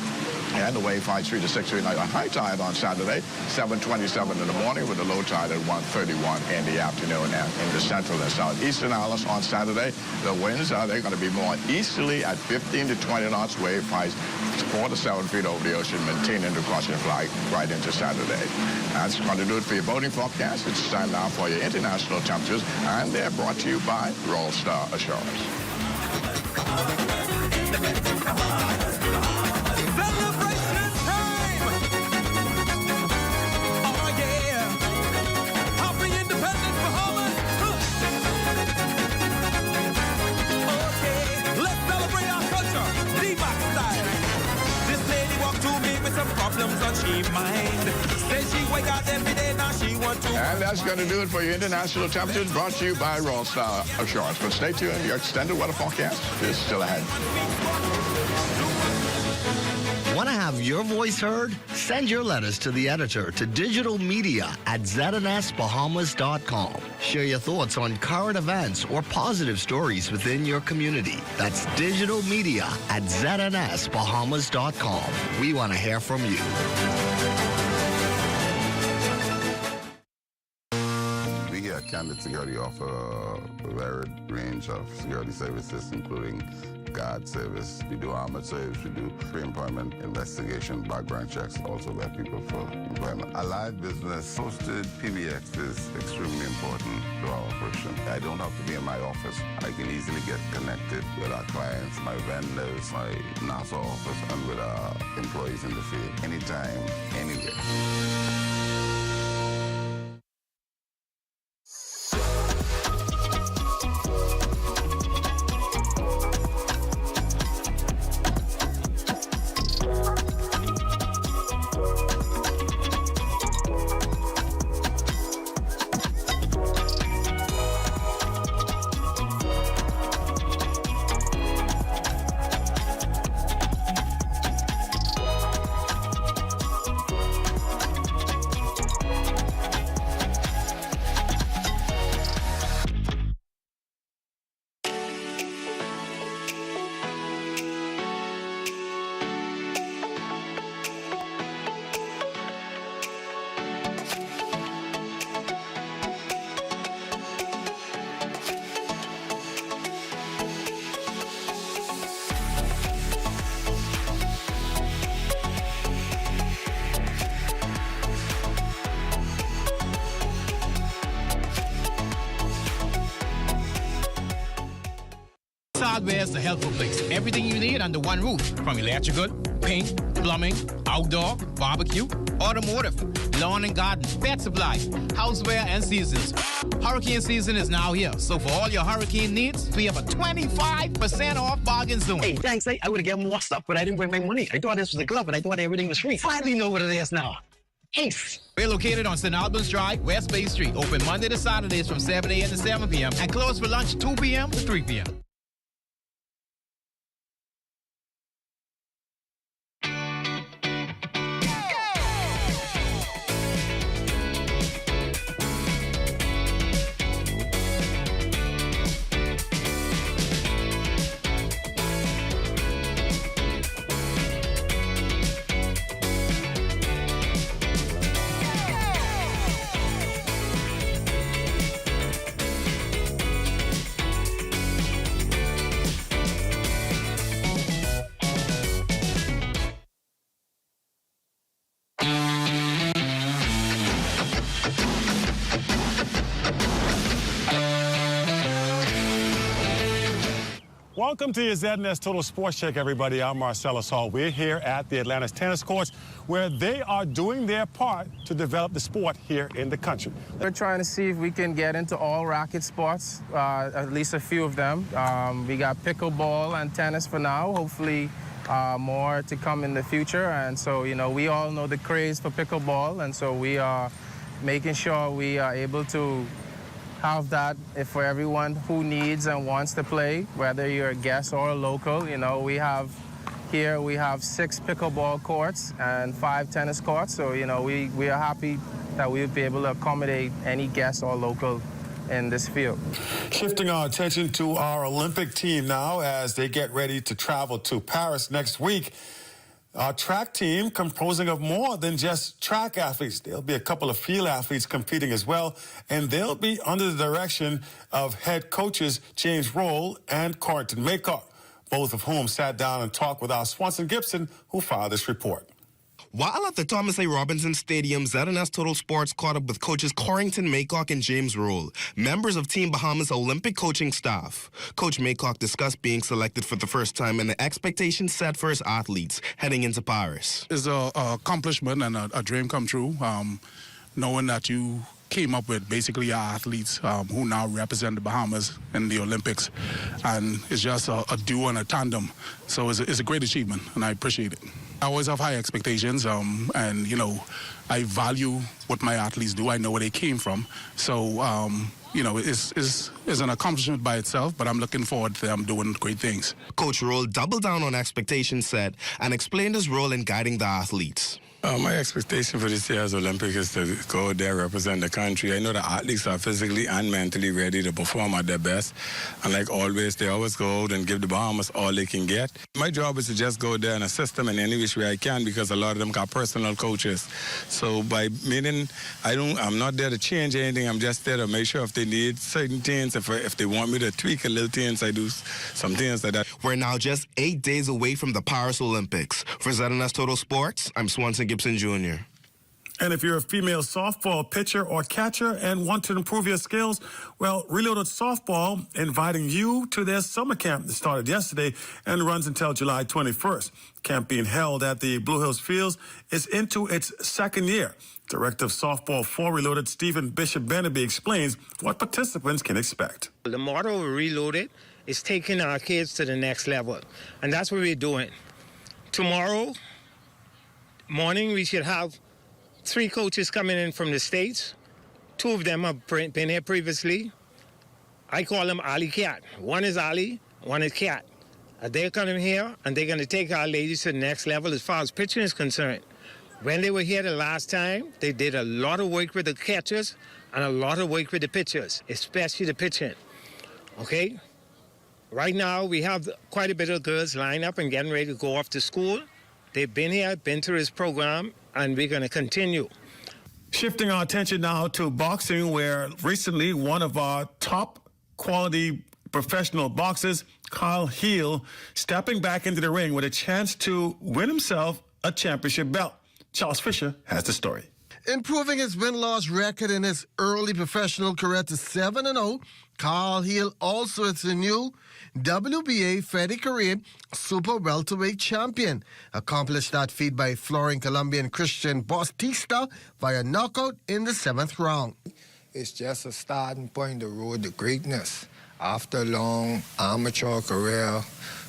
And the wave height 3 to 6 feet. Now, a high tide on Saturday, 7:27 in the morning, with a low tide at 1:31 in the afternoon. And in the central and southeastern islands on Saturday, the winds they're going to be more easterly at 15 to 20 knots, wave heights 4 to 7 feet over the ocean, maintaining the caution flag right into Saturday. That's going to do it for your boating forecast. It's time now for your international temperatures, and they're brought to you by Roll Star Assurance. And that's going to do it for your international temperatures, brought to you by Roll Star Assurance. But stay tuned, your extended weather forecast is still ahead. Want to have your voice heard? Send your letters to the editor to digitalmedia@znsbahamas.com. Share your thoughts on current events or positive stories within your community. That's digitalmedia@znsbahamas.com. We want to hear from you. We here at Candid Security offer a varied range of security services, including guard service, we do armored service, we do pre-employment investigation, background checks, also vet people for employment. A live business hosted PBX is extremely important to our operation. I don't have to be in my office. I can easily get connected with our clients, my vendors, my NASA office, and with our employees in the field, anytime, anywhere. Hardware is the helpful place. Everything you need under one roof, from electrical, paint, plumbing, outdoor, barbecue, automotive, lawn and garden, pet supply, houseware, and seasons. Hurricane season is now here, so for all your hurricane needs, we have a 25% off bargain zone. Hey, thanks. I would have given more stuff, but I didn't bring my money. I thought this was a club, and I thought everything was free. Finally know what it is now. Ace. We're located on St. Albans Drive, West Bay Street, open Monday to Saturdays from 7 a.m. to 7 p.m. and closed for lunch 2 p.m. to 3 p.m. Welcome to your ZNS Total Sports Check, everybody. I'm Marcellus Hall. We're here at the Atlantis tennis courts where they are doing their part to develop the sport here in the country. We're trying to see if we can get into all racket sports, at least a few of them. We got pickleball and tennis for now. Hopefully more to come in the future. And so, you know, we all know the craze for pickleball, and so we are making sure we are able to have that for everyone who needs and wants to play, whether you're a guest or a local. You know, we have 6 pickleball courts and 5 tennis courts. So, you know, we are happy that we'll be able to accommodate any guest or local in this field. Shifting our attention to our Olympic team now as they get ready to travel to Paris next week. Our track team composing of more than just track athletes. There'll be a couple of field athletes competing as well, and they'll be under the direction of head coaches James Roll and Corrington Maycock, both of whom sat down and talked with our Swanson Gibson, who filed this report. While at the Thomas A. Robinson Stadium, ZNS Total Sports caught up with coaches Corrington Maycock and James Roll, members of Team Bahamas Olympic coaching staff. Coach Maycock discussed being selected for the first time and the expectations set for his athletes heading into Paris. It's an accomplishment and a dream come true, knowing that you came up with basically our athletes who now represent the Bahamas in the Olympics. And it's just a duo and a tandem. So it's a great achievement, and I appreciate it. I always have high expectations, and, you know, I value what my athletes do. I know where they came from. So is an accomplishment by itself, but I'm looking forward to them doing great things. Coach Roll doubled down on expectations set and explained his role in guiding the athletes. My expectation for this year's Olympics is to go there, represent the country. I know the athletes are physically and mentally ready to perform at their best. And like always, they always go out and give the Bahamas all they can get. My job is to just go there and assist them in any which way I can, because a lot of them got personal coaches. So by meaning, I'm not there to change anything. I'm just there to make sure if they need certain things, if they want me to tweak a little things, I do some things like that. We're now just 8 days away from the Paris Olympics. For ZNS Total Sports, I'm Swanson Gibson Jr. And if you're a female softball pitcher or catcher and want to improve your skills, well, Reloaded Softball inviting you to their summer camp that started yesterday and runs until July 21st. Camp being held at the Blue Hills Fields is into its second year. Director of Softball for Reloaded, Stephen Bishop Beneby, explains what participants can expect. The motto of Reloaded is taking our kids to the next level, and that's what we're doing. Tomorrow morning, we should have 3 coaches coming in from the States. 2 of them have been here previously. I call them Ali Cat. One is Ali, one is Cat. They're coming here, and they're going to take our ladies to the next level as far as pitching is concerned. When they were here the last time, they did a lot of work with the catchers and a lot of work with the pitchers, especially the pitching. Okay? Right now, we have quite a bit of girls lined up and getting ready to go off to school. They've been here, been through this program, and we're going to continue. Shifting our attention now to boxing, where recently one of our top quality professional boxers, Kyle Heel, stepping back into the ring with a chance to win himself a championship belt. Charles Fisher has the story. Improving his win-loss record in his early professional career to 7-0, Kyle Heel also is the new WBA Freddie Kareem Super Welterweight Champion. Accomplished that feat by flooring Colombian Christian Bautista via knockout in the 7th round. It's just a starting point, the road to greatness. After a long amateur career,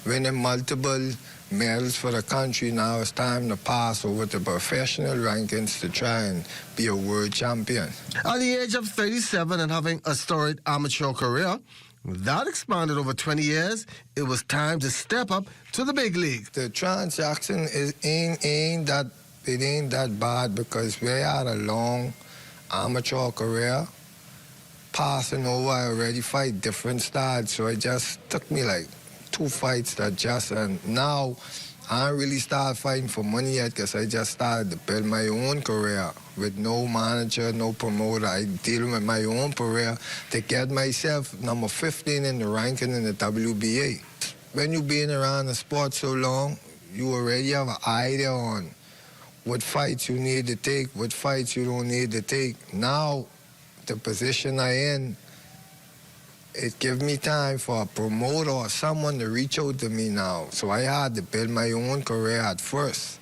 winning multiple medals for the country, now it's time to pass over to professional rankings to try and be a world champion. At the age of 37 and having a storied amateur career, that expanded over 20 years, it was time to step up to the big league. The transaction ain't that bad because we had a long amateur career. Passing over, I already fight different styles, so it just took me like 2 fights to adjust, and now I don't really start fighting for money yet because I just started to build my own career with no manager, no promoter. I deal with my own career to get myself number 15 in the ranking in the WBA. When you've been around the sport so long, you already have an idea on what fights you need to take, what fights you don't need to take. Now, the position I'm in, it gives me time for a promoter or someone to reach out to me now. So I had to build my own career at first.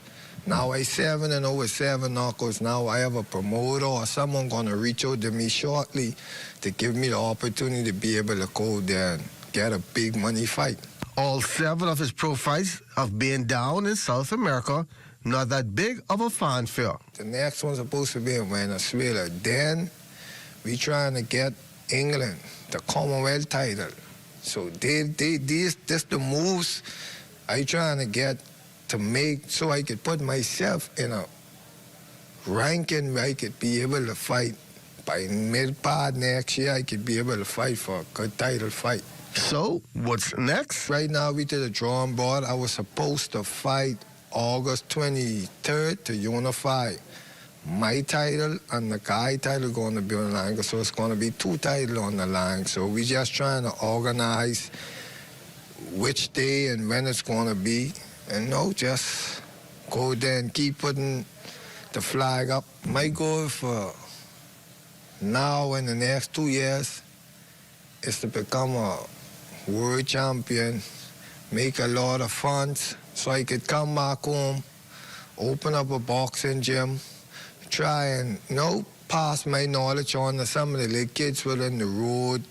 Now I'm 7-0 with 7 knockouts. Now I have a promoter or someone going to reach out to me shortly to give me the opportunity to be able to go there and get a big money fight. All 7 of his pro fights have been down in South America. Not that big of a fanfare. The next one's supposed to be in Venezuela. Then we trying to get England the Commonwealth title. So this the moves I trying to get to make so I could put myself in a ranking where I could be able to fight. By mid-part next year, I could be able to fight for a good title fight. So, what's next? Right now, we did a drawing board. I was supposed to fight August 23rd to unify my title and the guy title going to be on the line, so it's going to be 2 titles on the line. So we just trying to organize which day and when it's going to be, and just go there and keep putting the flag up. My goal for now in the next 2 years is to become a world champion, make a lot of funds so I could come back home, open up a boxing gym, try and, pass my knowledge on to some of the little kids within the road,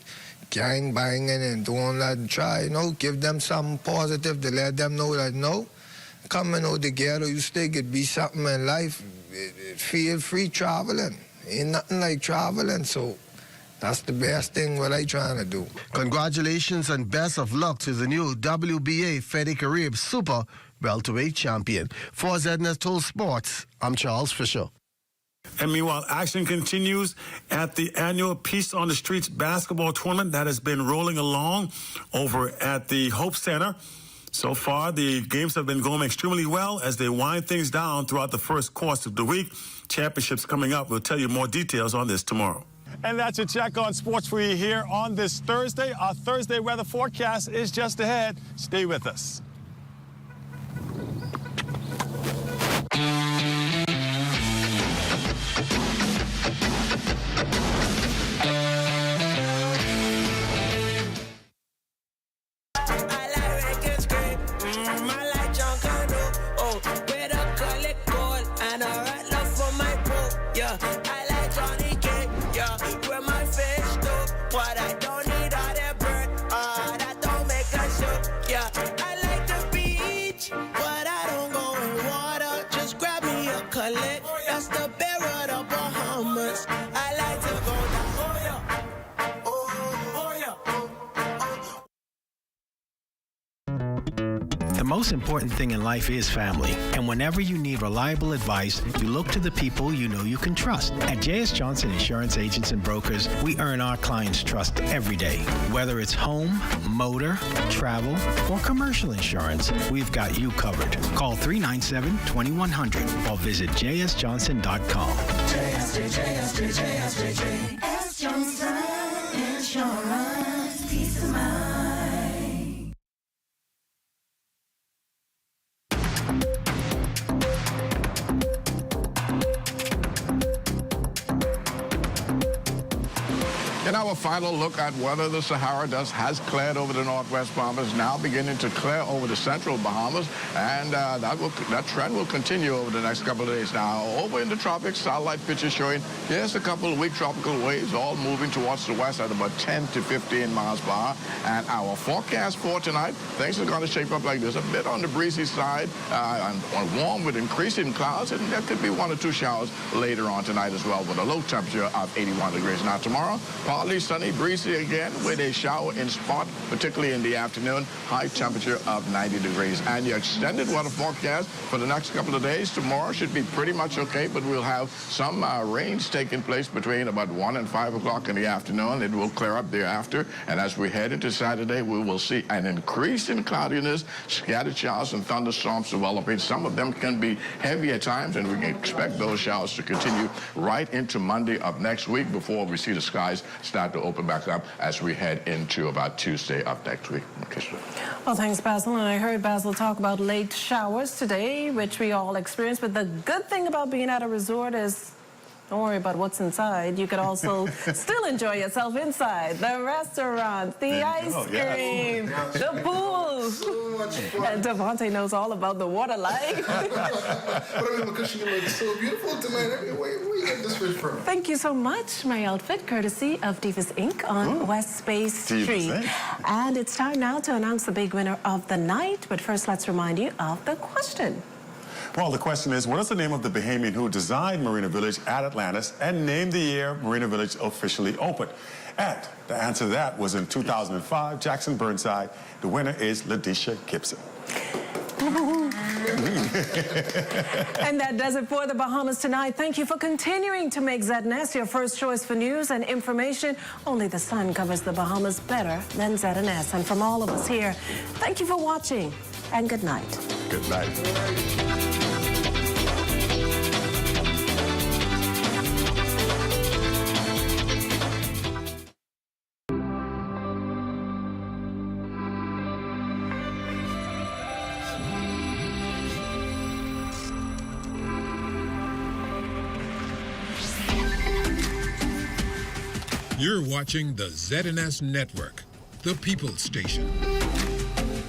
gang banging and doing that, and try, give them something positive to let them know that, coming out together, you still could be something in life. Feel free traveling. Ain't nothing like traveling, so That's the best thing what I trying to do. Congratulations and best of luck to the new WBA Fede Carib Super Welterweight Champion. For ZNS Total Sports, I'm Charles Fisher. And meanwhile, action continues at the annual Peace on the Streets basketball tournament that has been rolling along over at the Hope Center. So far, the games have been going extremely well as they wind things down throughout the first course of the week. Championships coming up. We'll tell you more details on this tomorrow. And that's your check on sports for you here on this Thursday. Our Thursday weather forecast is just ahead. Stay with us. That's the bear of the Bahamas. I like to go down. Oh yeah. The most important thing in life is family. And whenever you need reliable advice, you look to the people you know you can trust. At J.S. Johnson Insurance Agents and Brokers, we earn our clients' trust every day. Whether it's home, motor, travel, or commercial insurance, we've got you covered. Call 397-2100 or visit jsjohnson.com. JS Johnson Insurance. Peace of mind. In our final look at whether the Sahara dust has cleared over the northwest Bahamas, now beginning to clear over the central Bahamas, and that trend will continue over the next couple of days. Now, over in the tropics, satellite pictures showing here's a couple of weak tropical waves, all moving towards the west at about 10 to 15 miles per hour. And our forecast for tonight, things are going to shape up like this, a bit on the breezy side, and warm with increasing clouds, and there could be 1 or 2 showers later on tonight as well, with a low temperature of 81 degrees. Now, tomorrow, partly sunny, breezy again, with a shower in spot, particularly in the afternoon, high temperature of 90 degrees. And the extended weather forecast for the next couple of days, tomorrow should be pretty much okay, but we'll have some rains taking place between about 1 and 5 o'clock in the afternoon. It will clear up thereafter, and as we head into Saturday, we will see an increase in cloudiness, scattered showers and thunderstorms developing. Some of them can be heavy at times, and we can expect those showers to continue right into Monday of next week before we see the skies start to open back up as we head into about Tuesday of next week. Okay, so. Well, thanks, Basil. And I heard Basil talk about late showers today, which we all experience. But the good thing about being at a resort is don't worry about what's inside. You could also still enjoy yourself inside. The restaurants, the ice cream, the pools. And Devontae knows all about the water life. But I mean, because you look so beautiful tonight. I mean, where you get this fish from? Thank you so much. My outfit, courtesy of Divas Inc. on West Space Street. And it's time now to announce the big winner of the night. But first, let's remind you of the question. Well, the question is, what is the name of the Bahamian who designed Marina Village at Atlantis and named the year Marina Village officially opened? And the answer to that was in 2005, Jackson Burnside. The winner is Ladisha Gibson. And that does it for the Bahamas tonight. Thank you for continuing to make ZNS your first choice for news and information. Only the sun covers the Bahamas better than ZNS. And from all of us here, thank you for watching and good night. Good night. You're watching the ZNS Network, the People's Station.